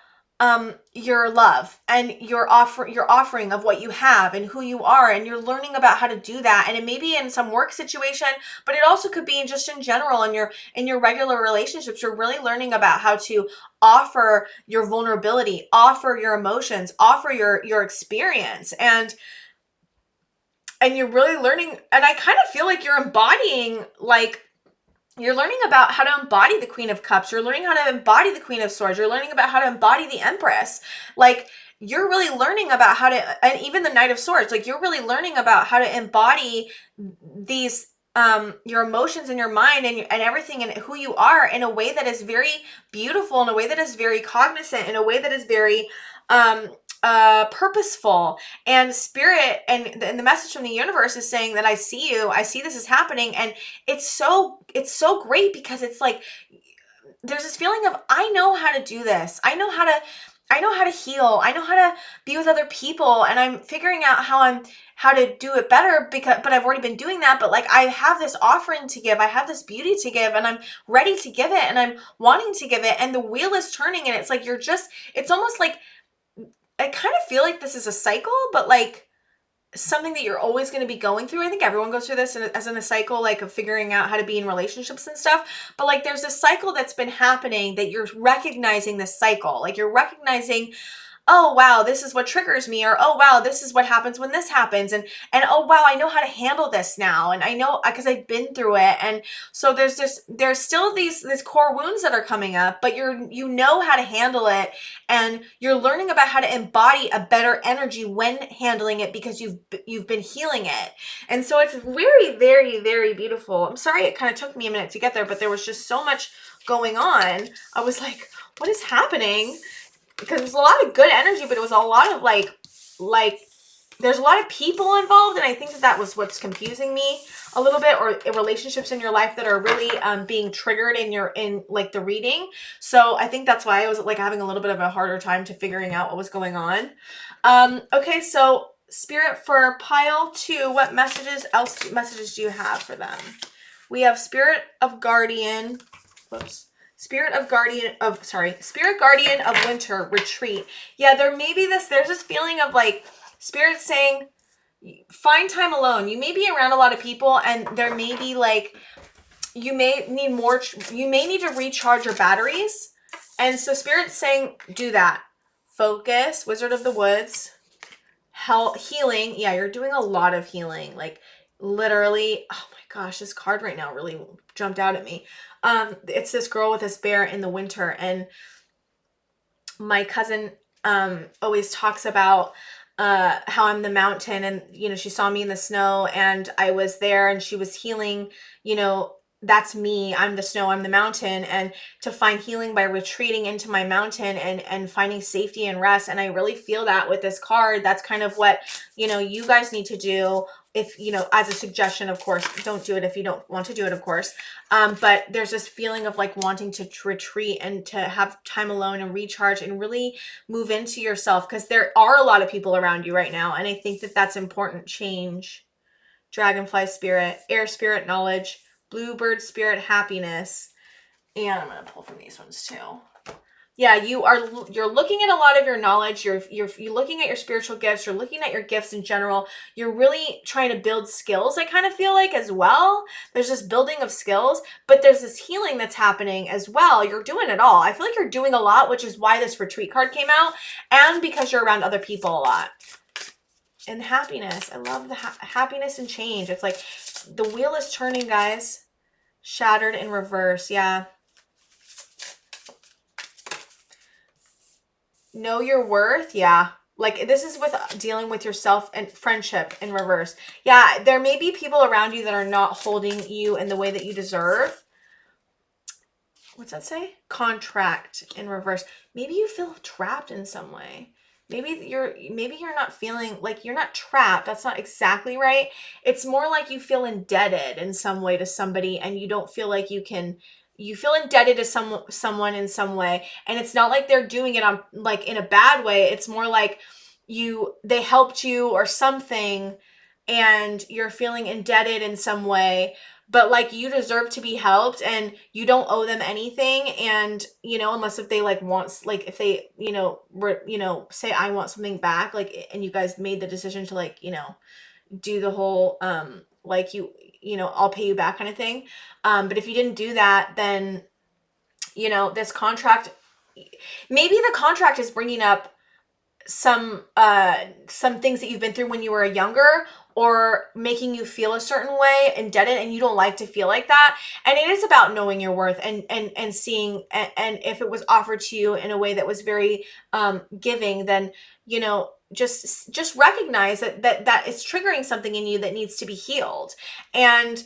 your love and your offering of what you have and who you are, and you're learning about how to do that. And it may be in some work situation, but it also could be just in general in your regular relationships. You're really learning about how to offer your vulnerability, offer your emotions, offer your experience, and you're really learning. And I kind of feel like you're embodying, like, you're learning about how to embody the Queen of Cups. You're learning how to embody the Queen of Swords. You're learning about how to embody the Empress. Like, you're really learning about how to, and even the Knight of Swords, like, you're really learning about how to embody these, your emotions and your mind and everything and who you are in a way that is very beautiful, in a way that is very cognizant, in a way that is very, purposeful. And Spirit and the message from the universe is saying that I see you, I see this is happening. And it's so great because it's like there's this feeling of, I know how to do this. I know how to I know how to heal. I know how to be with other people, and I'm figuring out how to do it better, but I've already been doing that. But like, I have this offering to give. I have this beauty to give, and I'm ready to give it, and I'm wanting to give it, and the wheel is turning, and it's like it's almost like I kind of feel like this is a cycle, but like something that you're always going to be going through. I think everyone goes through this as in a cycle, like of figuring out how to be in relationships and stuff. But like, there's a cycle that's been happening that you're recognizing this cycle. Like, you're recognizing, oh wow, this is what triggers me, or oh wow, this is what happens when this happens, and oh wow, I know how to handle this now, and I know because I've been through it. And so there's still these core wounds that are coming up, but you know how to handle it, and you're learning about how to embody a better energy when handling it, because you've been healing it. And so it's very, very, very beautiful. I'm sorry it kind of took me a minute to get there, but there was just so much going on. I was like, what is happening? Because there's a lot of good energy, but it was a lot of like there's a lot of people involved, and I think that was what's confusing me a little bit, or relationships in your life that are really being triggered in like the reading. So I think that's why I was like having a little bit of a harder time to figuring out what was going on. Okay, so Spirit, for pile 2, what messages do you have for them? We have Spirit Guardian of Winter, retreat. Yeah, there's this feeling of like Spirit saying, find time alone. You may be around a lot of people, and there may be like, you may need to recharge your batteries. And so Spirit's saying, do that. Focus, Wizard of the Woods, healing. Yeah, you're doing a lot of healing. Like, literally, oh my gosh, this card right now really jumped out at me. It's this girl with this bear in the winter, and my cousin always talks about how I'm the mountain, and she saw me in the snow, and I was there, and she was healing. That's me. I'm the snow, I'm the mountain, and to find healing by retreating into my mountain and finding safety and rest. And I really feel that with this card. That's kind of what you guys need to do. If as a suggestion, of course, don't do it if you don't want to do it, of course. But there's this feeling of like wanting to retreat and to have time alone and recharge and really move into yourself, because there are a lot of people around you right now, and I think that that's important change. Dragonfly spirit, air spirit, knowledge, bluebird spirit, happiness. And I'm going to pull from these ones too. Yeah, you're looking at a lot of your knowledge. You're looking at your spiritual gifts. You're looking at your gifts in general. You're really trying to build skills, I kind of feel like, as well. There's this building of skills, but there's this healing that's happening as well. You're doing it all. I feel like you're doing a lot, which is why this retreat card came out, and because you're around other people a lot. And happiness. I love the happiness and change. It's like the wheel is turning, guys. Shattered in reverse. Yeah. Know your worth. Yeah. Like, this is with dealing with yourself and friendship in reverse. Yeah. There may be people around you that are not holding you in the way that you deserve. What's that say? Contract in reverse. Maybe you feel trapped in some way. Maybe you're not feeling like you're not trapped. That's not exactly right. It's more like you feel indebted in some way to somebody, and you don't feel like you feel indebted to someone in some way. And it's not like they're doing it on like in a bad way. It's more like they helped you or something, and you're feeling indebted in some way, but like you deserve to be helped, and you don't owe them anything. And unless if they like if they say, I want something back, like, and you guys made the decision to like do the whole like I'll pay you back kind of thing. But if you didn't do that, then this contract, maybe the contract is bringing up some things that you've been through when you were younger, or making you feel a certain way, indebted, and you don't like to feel like that. And it is about knowing your worth and seeing, and if it was offered to you in a way that was very giving, then just recognize that it's triggering something in you that needs to be healed. And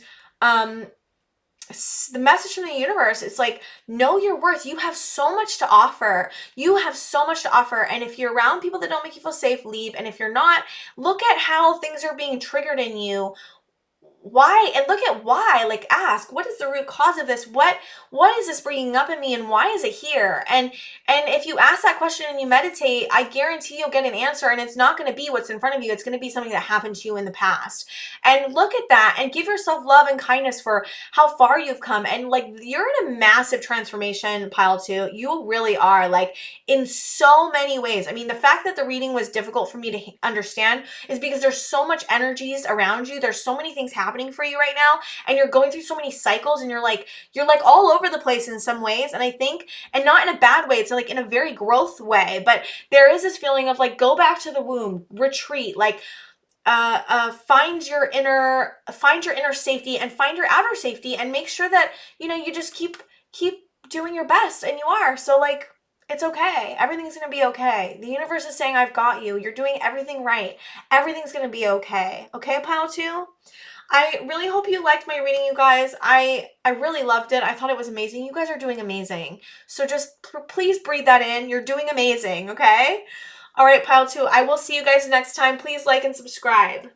the message from the universe, it's like, know your worth. You have so much to offer. And if you're around people that don't make you feel safe, leave. And if you're not, look at how things are being triggered in you. why, and look at why, like ask, what is the root cause of this? What is this bringing up in me, and why is it here? And if you ask that question and you meditate, I guarantee you'll get an answer, and it's not going to be what's in front of you. It's going to be something that happened to you in the past. And look at that and give yourself love and kindness for how far you've come. And like, you're in a massive transformation, pile 2. You really are, like, in so many ways. I mean, the fact that the reading was difficult for me to understand is because there's so much energies around you. There's so many things happening for you right now, and you're going through so many cycles, and you're like all over the place in some ways. And I think, and not in a bad way, it's like in a very growth way, but there is this feeling of like, go back to the womb, retreat, like find your inner safety and find your outer safety, and make sure that you just keep doing your best, and you are. So like, it's okay. Everything's going to be okay. The universe is saying, I've got you. You're doing everything right. Everything's going to be okay. Okay, pile 2? I really hope you liked my reading, you guys. I really loved it. I thought it was amazing. You guys are doing amazing. So just please breathe that in. You're doing amazing, okay? All right, pile 2. I will see you guys next time. Please like and subscribe.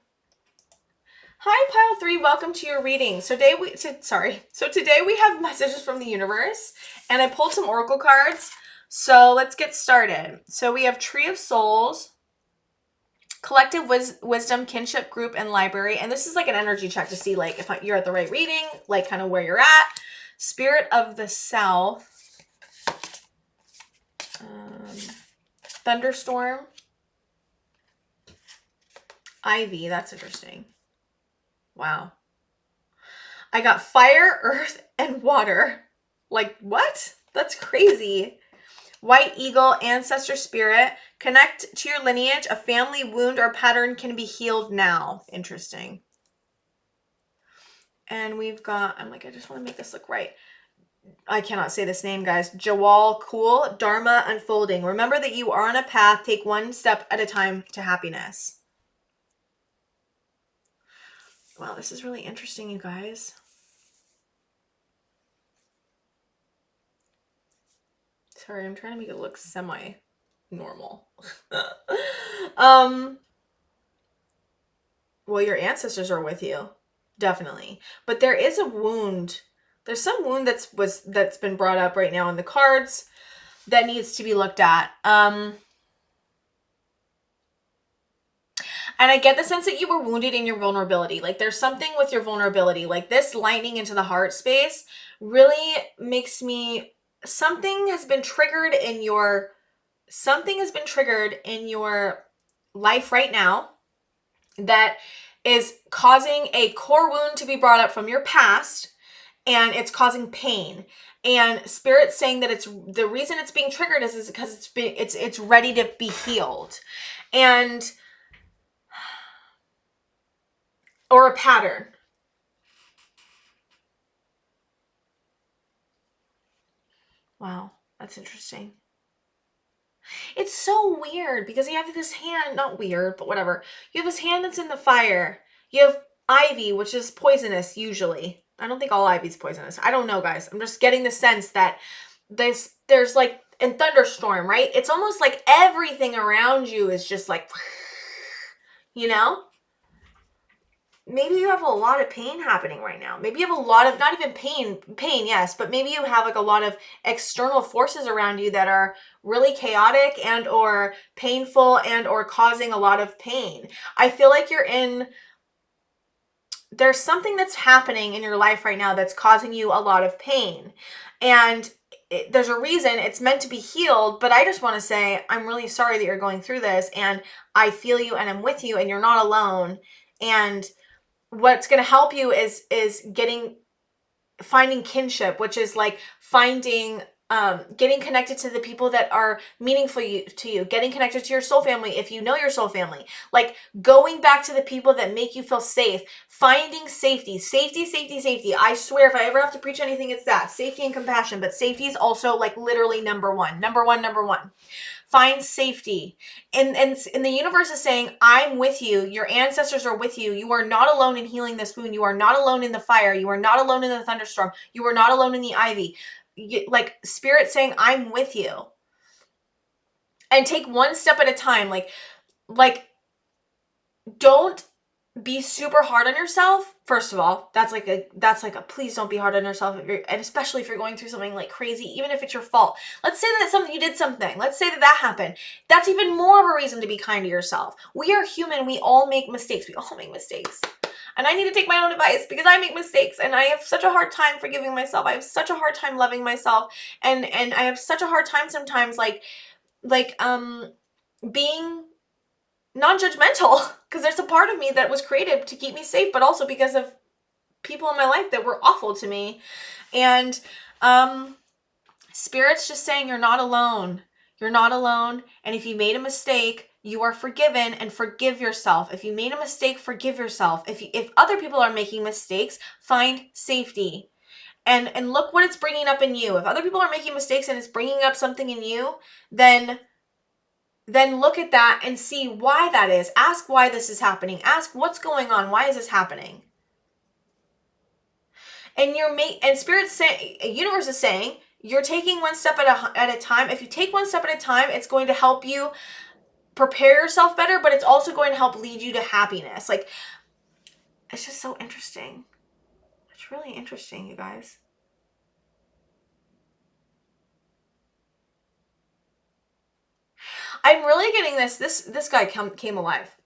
Hi, pile 3. Welcome to your reading. So today we have messages from the universe, and I pulled some oracle cards. So let's get started. So we have Tree of Souls, Collective Wisdom, Kinship Group, and Library. And this is like an energy check to see like if you're at the right reading, like kind of where you're at. Spirit of the South, Thunderstorm, Ivy. That's interesting. Wow. I got Fire, Earth, and Water. Like, what? That's crazy. White Eagle, Ancestor Spirit. Connect to your lineage. A family wound or pattern can be healed now. Interesting. And we've got, I just want to make this look right. I cannot say this name, guys. Jawal Cool, Dharma Unfolding. Remember that you are on a path. Take one step at a time to happiness. Wow, this is really interesting, you guys. Sorry, I'm trying to make it look semi-normal. Well, your ancestors are with you, definitely. But there is a wound. There's some wound that's been brought up right now in the cards that needs to be looked at. And I get the sense that you were wounded in your vulnerability. Like, there's something with your vulnerability. Like, this lightning into the heart space really makes me... Something has been triggered in your life right now that is causing a core wound to be brought up from your past, and it's causing pain. And Spirit's saying that it's the reason it's being triggered is because it's ready to be healed. And or a pattern. Wow, that's interesting. It's so weird because you have this hand, not weird, but whatever. You have this hand that's in the fire. You have ivy, which is poisonous usually. I don't think all ivy's poisonous. I don't know, guys. I'm just getting the sense that there's like, in thunderstorm, right? It's almost like everything around you is just like, maybe you have a lot of pain happening right now. Maybe you have a lot of, not even pain, yes, but maybe you have like a lot of external forces around you that are really chaotic and or painful and or causing a lot of pain. I feel like there's something that's happening in your life right now that's causing you a lot of pain. And there's a reason it's meant to be healed, but I just want to say, I'm really sorry that you're going through this, and I feel you and I'm with you, and you're not alone. And what's going to help you is finding kinship, which is like finding, getting connected to the people that are meaningful to you, getting connected to your soul family if you know your soul family, like going back to the people that make you feel safe, finding safety. I swear, if I ever have to preach anything, it's that. Safety and compassion, but safety is also like literally number one. Find safety. And the universe is saying, I'm with you. Your ancestors are with you. You are not alone in healing this wound. You are not alone in the fire. You are not alone in the thunderstorm. You are not alone in the ivy. Like, Spirit saying, I'm with you. And take one step at a time. Like don't be super hard on yourself. First of all, that's like a please don't be hard on yourself and especially if you're going through something like crazy, even if it's your fault. Let's say that you did something. Let's say that happened. That's even more of a reason to be kind to yourself. We are human. We all make mistakes. And I need to take my own advice because I make mistakes and I have such a hard time forgiving myself. I have such a hard time loving myself, and I have such a hard time sometimes being non-judgmental because there's a part of me that was created to keep me safe, but also because of people in my life that were awful to me. And Spirit's just saying you're not alone. You're not alone. And if you made a mistake, you are forgiven, and forgive yourself. If you made a mistake, forgive yourself. If other people are making mistakes, find safety. And look what it's bringing up in you. If other people are making mistakes and it's bringing up something in you, then look at that and see why that is. Ask why this is happening. Ask what's going on. Why is this happening? And Spirit's saying, universe is saying, you're taking one step at a time. If you take one step at a time, it's going to help you prepare yourself better, but it's also going to help lead you to happiness. Like, it's just so interesting. It's really interesting, you guys. I'm really getting this guy came alive.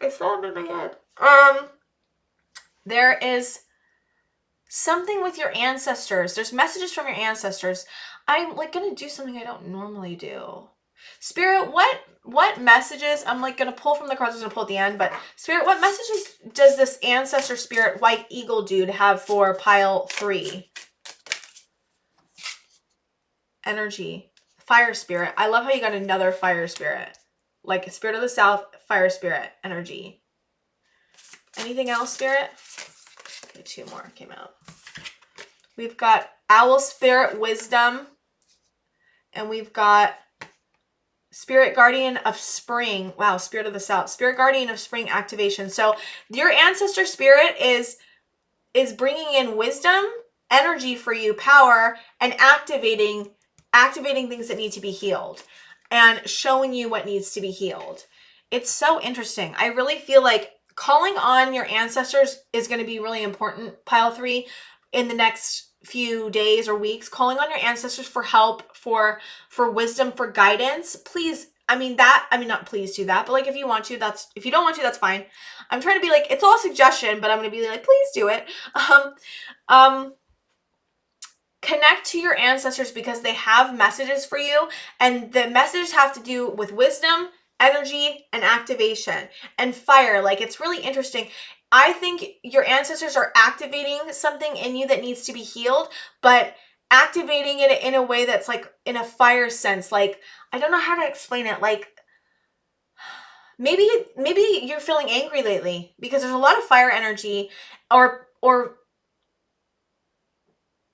I saw him in my head. There is something with your ancestors. There's messages from your ancestors. I'm like gonna do something I don't normally do. Spirit, what messages? I'm like gonna pull from the cards. I'm gonna pull at the end, but Spirit, what messages does this ancestor spirit white eagle dude have for pile 3? Energy, fire spirit. I love how you got another fire spirit, like Spirit of the South, fire spirit energy. Anything else, Spirit? Okay, 2 more came out. We've got owl spirit wisdom, and we've got spirit guardian of spring. Wow, Spirit of the South, spirit guardian of spring activation. So your ancestor spirit is bringing in wisdom, energy for you, power, and activating things that need to be healed and showing you what needs to be healed. It's so interesting. I really feel like calling on your ancestors is going to be really important, pile 3, in the next few days or weeks. Calling on your ancestors for help, for wisdom, for guidance. Please, not please do that, but like if you want to, if you don't want to, that's fine. I'm trying to be like, it's all suggestion, but I'm going to be like, please do it. Connect to your ancestors because they have messages for you, and the messages have to do with wisdom, energy, and activation, and fire. Like, it's really interesting. I think your ancestors are activating something in you that needs to be healed, but activating it in a way that's like in a fire sense. Like, I don't know how to explain it. Like, maybe you're feeling angry lately because there's a lot of fire energy, or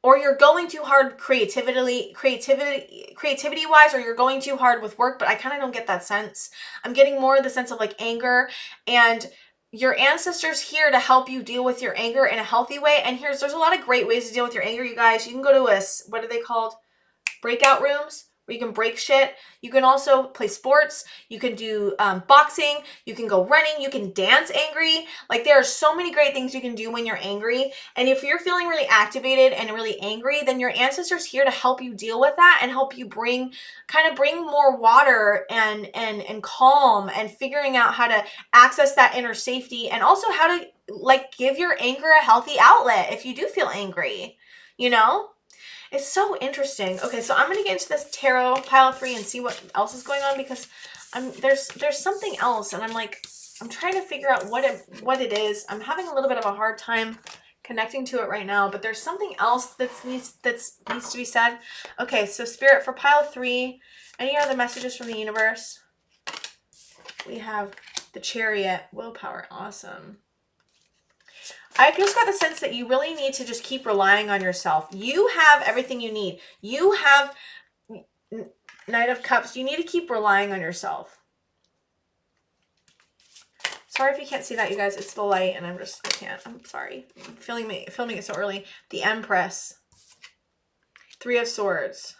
you're going too hard creativity wise, or you're going too hard with work, but I kind of don't get that sense. I'm getting more of the sense of like anger, and your ancestors here to help you deal with your anger in a healthy way. And there's a lot of great ways to deal with your anger, you guys. You can go to what are they called? Breakout rooms, where you can break shit. You can also play sports. You can do boxing. You can go running. You can dance angry. Like, there are so many great things you can do when you're angry. And if you're feeling really activated and really angry, then your ancestors here to help you deal with that and help you bring more water and calm, and figuring out how to access that inner safety, and also how to like give your anger a healthy outlet if you do feel angry, you know? It's so interesting. Okay, so I'm going to get into this tarot pile 3 and see what else is going on, because there's something else, and I'm trying to figure out what it is. I'm having a little bit of a hard time connecting to it right now, but there's something else that needs to be said. Okay, so Spirit, for pile 3, any other messages from the universe? We have the Chariot, willpower, awesome. I just got the sense that you really need to just keep relying on yourself. You have everything you need. You have Knight of Cups. You need to keep relying on yourself. Sorry if you can't see that, you guys. It's the light, and I can't. I'm sorry. I'm filming it so early. The Empress. 3 of Swords.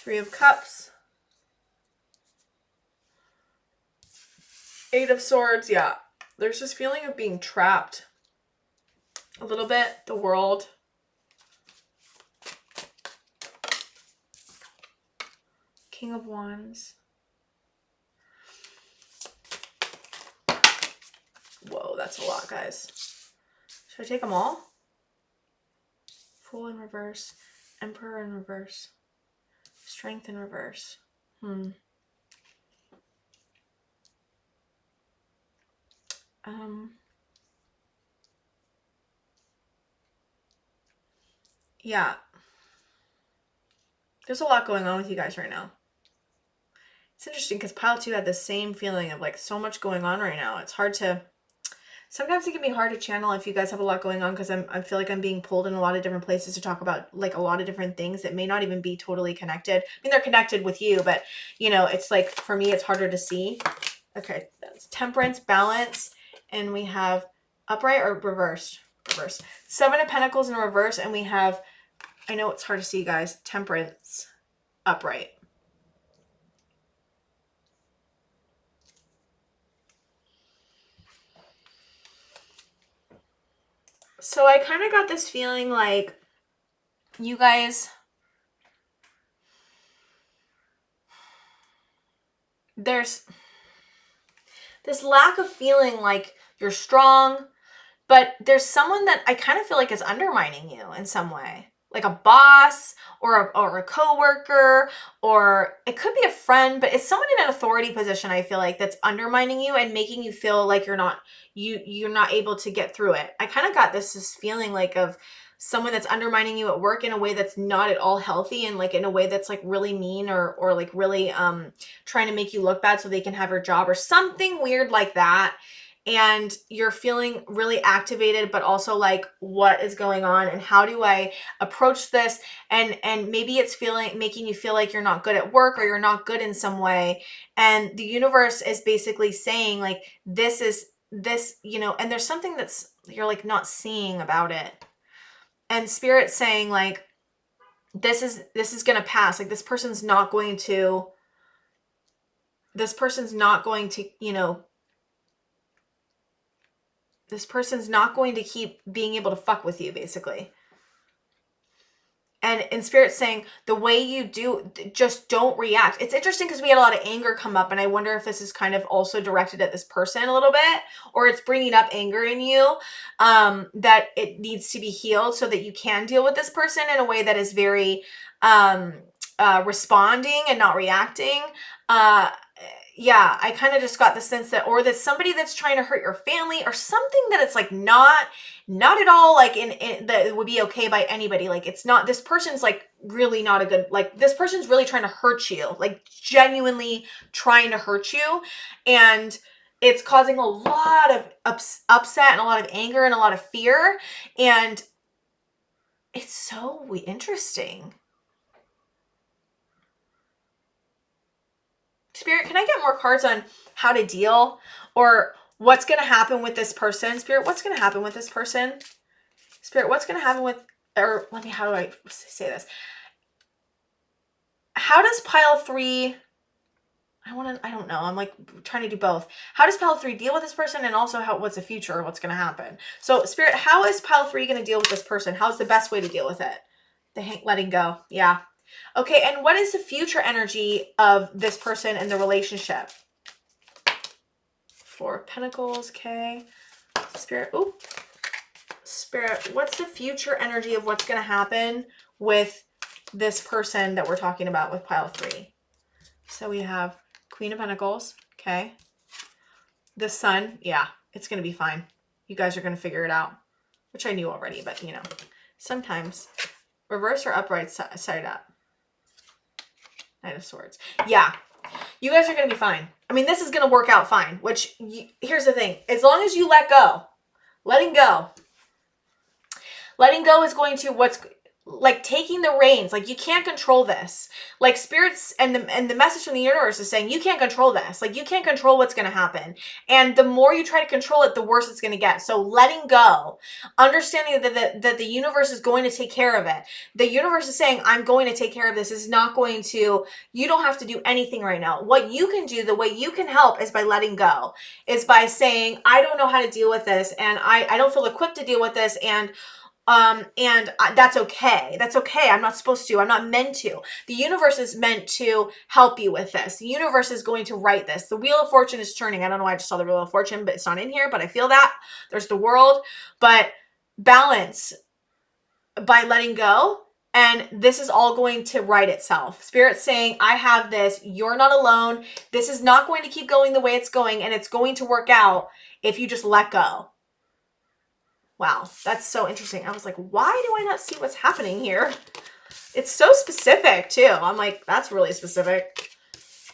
Three of Cups. Eight of Swords. Yeah. There's this feeling of being trapped. A little bit. The World. King of Wands. Whoa, that's a lot, guys. Should I take them all? Fool in reverse. Emperor in reverse. Strength in reverse. Yeah. There's a lot going on with you guys right now. It's interesting because pile 2 had the same feeling of like so much going on right now. It's hard to, sometimes it can be hard to channel if you guys have a lot going on, because I feel like I'm being pulled in a lot of different places to talk about like a lot of different things that may not even be totally connected. I mean, they're connected with you, but you know, it's like, for me, it's harder to see. Okay, that's Temperance, Balance, and we have upright or reversed? Reverse. Seven of Pentacles in reverse, and we have, I know it's hard to see, guys, Temperance, upright. So I kind of got this feeling like you guys, there's this lack of feeling like you're strong, but there's someone that I kind of feel like is undermining you in some way. Like a boss or a coworker, or it could be a friend, but it's someone in an authority position, I feel like, that's undermining you and making you feel like you're not able to get through it. I kind of got this feeling like of someone that's undermining you at work in a way that's not at all healthy, and like in a way that's like really mean or like really trying to make you look bad so they can have your job or something weird like that. And you're feeling really activated, but also like, what is going on and how do I approach this? And maybe it's making you feel like you're not good at work or you're not good in some way. And the universe is basically saying like, this, you know, and there's something that's, you're like not seeing about it. And Spirit's saying like, this is going to pass. Like this person's not going to, you know, this person's not going to keep being able to fuck with you, basically. And in Spirit saying, the way you do, just don't react. It's interesting because we had a lot of anger come up, and I wonder if this is kind of also directed at this person a little bit, or it's bringing up anger in you, that it needs to be healed so that you can deal with this person in a way that is very responding and not reacting. Yeah, I kind of just got the sense that, or that somebody that's trying to hurt your family or something, that it's like not at all like in that it would be okay by anybody. Like it's not, this person's like really not a good, like this person's really trying to hurt you, like genuinely trying to hurt you. And it's causing a lot of upset and a lot of anger and a lot of fear. And it's so interesting. Spirit, can I get more cards on how to deal or what's going to happen with this person? Spirit, what's going to happen with this person? Spirit, what's going to happen with, or let me, how do I say this? How does pile 3, I don't know. I'm like trying to do both. How does pile 3 deal with this person? And also what's the future? What's going to happen? So Spirit, how is pile 3 going to deal with this person? How's the best way to deal with it? Letting go. Yeah. Okay, and what is the future energy of this person and the relationship? Four of Pentacles, okay. Spirit, Spirit, what's the future energy of what's going to happen with this person that we're talking about with pile 3? So we have Queen of Pentacles, okay. The Sun, yeah, it's going to be fine. You guys are going to figure it out, which I knew already, but you know, sometimes reverse or upright side up. Knight of Swords. Yeah, you guys are going to be fine. I mean, this is going to work out fine, which here's the thing. As long as you let go, letting go is going to, like taking the reins. Like, you can't control this. Like, spirits and the message from the universe is saying you can't control this. Like, you can't control what's going to happen. And the more you try to control it, the worse it's going to get. So letting go, understanding that the universe is going to take care of it. The universe is saying, I'm going to take care of this. Is not going to, you don't have to do anything right now. What you can do, the way you can help, is by letting go, is by saying, I don't know how to deal with this, and I don't feel equipped to deal with this, and that's okay. That's okay. I'm not supposed to. I'm not meant to. The universe is meant to help you with this. The universe is going to write this. The Wheel of Fortune is turning. I don't know why I just saw the Wheel of Fortune, but it's not in here, but I feel that. There's the world, but balance by letting go. And this is all going to write itself. Spirit's saying, I have this. You're not alone. This is not going to keep going the way it's going, and it's going to work out if you just let go. Wow, that's so interesting. I was like, why do I not see what's happening here? It's so specific too. I'm like, that's really specific.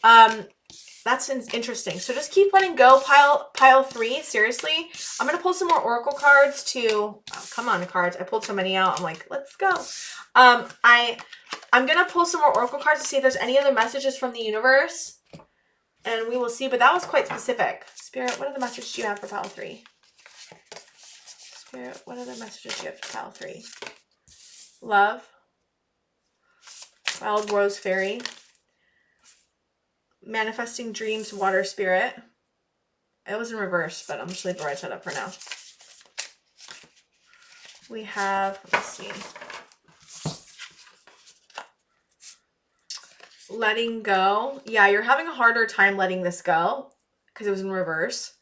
That's interesting. So just keep letting go, pile 3. Seriously, I'm gonna pull some more oracle cards to. Oh, come on, cards. I pulled so many out. I'm like, let's go. I'm gonna pull some more oracle cards to see if there's any other messages from the universe, and we will see. But that was quite specific. Spirit, what other message do you have for pile 3? Spirit, what other messages do you have for pile 3? Love. Wild Rose Fairy. Manifesting Dreams, Water Spirit. It was in reverse, but I'm just leave the right side up for now. We have, let's see. Letting go. Yeah, you're having a harder time letting this go because it was in reverse.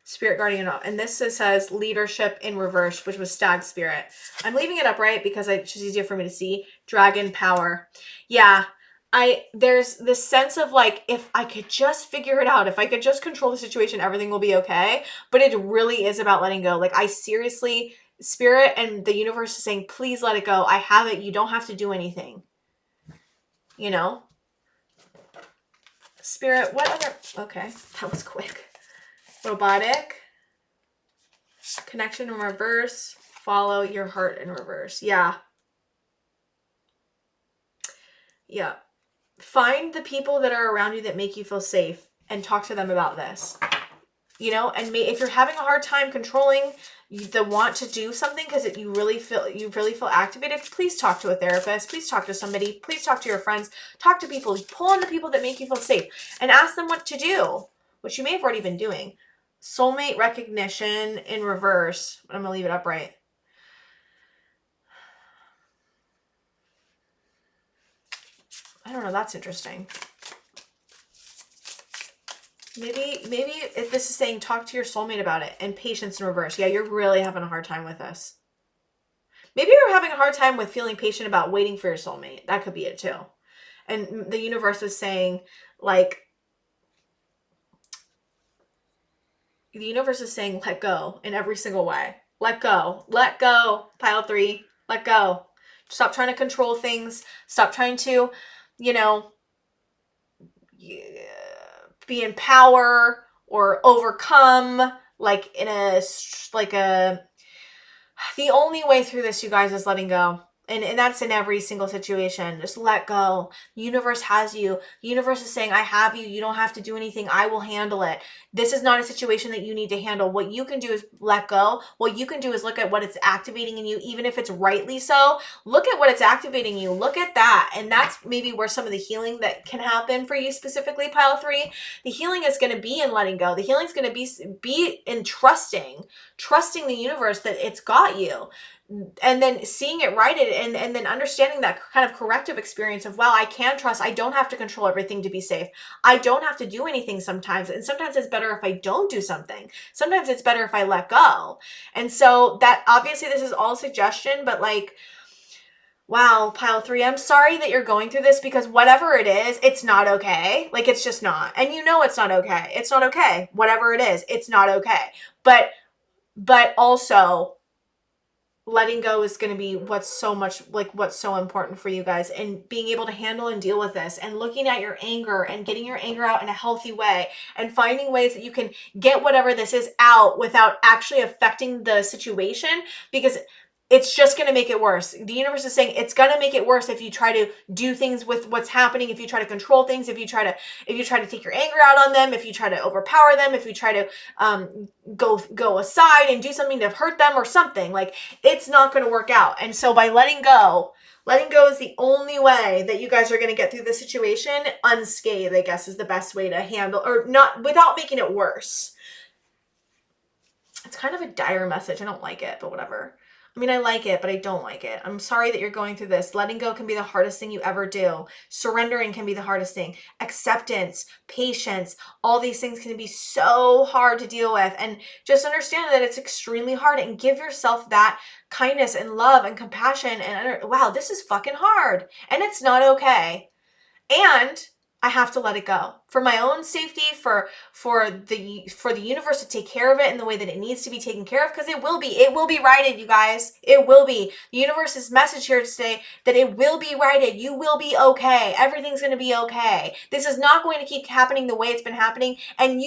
Spirit Guardian, and this says Leadership in reverse, which was Stag Spirit. I'm leaving it upright because it's just easier for me to see. Dragon Power. Yeah, there's this sense of like, if I could just figure it out, if I could just control the situation, everything will be okay. But it really is about letting go. Like, I seriously, Spirit and the universe is saying, please let it go. I have it. You don't have to do anything. You know? Spirit, what other, okay, that was quick. Robotic. Connection in reverse. Follow your heart in reverse. Yeah. Yeah. Find the people that are around you that make you feel safe and talk to them about this. You know, and if you're having a hard time controlling the want to do something because you really feel activated, please talk to a therapist. Please talk to somebody. Please talk to your friends. Talk to people. Pull on the people that make you feel safe and ask them what to do, which you may have already been doing. Soulmate recognition in reverse. I'm going to leave it upright. I don't know. That's interesting. Maybe if this is saying talk to your soulmate about it, and patience in reverse. Yeah, you're really having a hard time with this. Maybe you're having a hard time with feeling patient about waiting for your soulmate. That could be it too. And the universe is saying, like, the universe is saying, let go in every single way. Let go. Let go. Pile 3. Let go. Stop trying to control things. Stop trying to, you know, be in power or overcome. Like the only way through this, you guys, is letting go. And that's in every single situation. Just let go. The universe has you. The universe is saying, I have you. You don't have to do anything. I will handle it. This is not a situation that you need to handle. What you can do is let go. What you can do is look at what it's activating in you, even if it's rightly so. Look at what it's activating you. Look at that. And that's maybe where some of the healing that can happen for you specifically, pile 3. The healing is going to be in letting go. The healing is going to be in trusting the universe that it's got you. And then seeing it righted and then understanding that kind of corrective experience of, wow, I can trust. I don't have to control everything to be safe. I don't have to do anything sometimes. And sometimes it's better if I don't do something. Sometimes it's better if I let go. And so that, obviously this is all suggestion, but like, wow, pile 3, I'm sorry that you're going through this, because whatever it is, it's not okay. Like, it's just not. And you know it's not okay. It's not okay. Whatever it is, it's not okay. But also, letting go is going to be what's so important for you guys, and being able to handle and deal with this, and looking at your anger and getting your anger out in a healthy way, and finding ways that you can get whatever this is out without actually affecting the situation. Because it's just going to make it worse. The universe is saying it's going to make it worse if you try to do things with what's happening, if you try to control things, if you try to take your anger out on them, if you try to overpower them, if you try to go aside and do something to hurt them or something. Like, it's not going to work out. And so by letting go is the only way that you guys are going to get through the situation unscathed, I guess, is the best way to handle, or not, without making it worse. It's kind of a dire message. I don't like it, but whatever. I mean, I like it, but I don't like it. I'm sorry that you're going through this. Letting go can be the hardest thing you ever do. Surrendering can be the hardest thing. Acceptance, patience, all these things can be so hard to deal with. And just understand that it's extremely hard, and give yourself that kindness and love and compassion. And wow, this is fucking hard. And it's not okay. And I have to let it go for my own safety, for the universe to take care of it in the way that it needs to be taken care of, because it will be righted, you guys. It will be. The universe's message here today that it will be righted. You will be okay. Everything's going to be okay. This is not going to keep happening the way it's been happening. And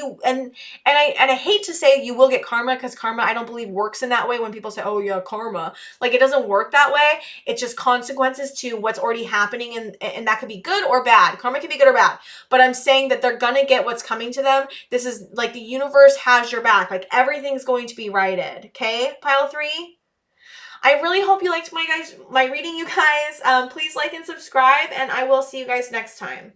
I hate to say you will get karma, because karma, I don't believe, works in that way. When people say, oh yeah, karma, like, it doesn't work that way. It's just consequences to what's already happening, and that could be good or bad. Karma can be good or bad. But I'm saying that they're gonna get what's coming to them. This is like, the universe has your back. Like, everything's going to be righted. Okay, pile 3. I really hope you liked my reading, you guys. Please like and subscribe, and I will see you guys next time.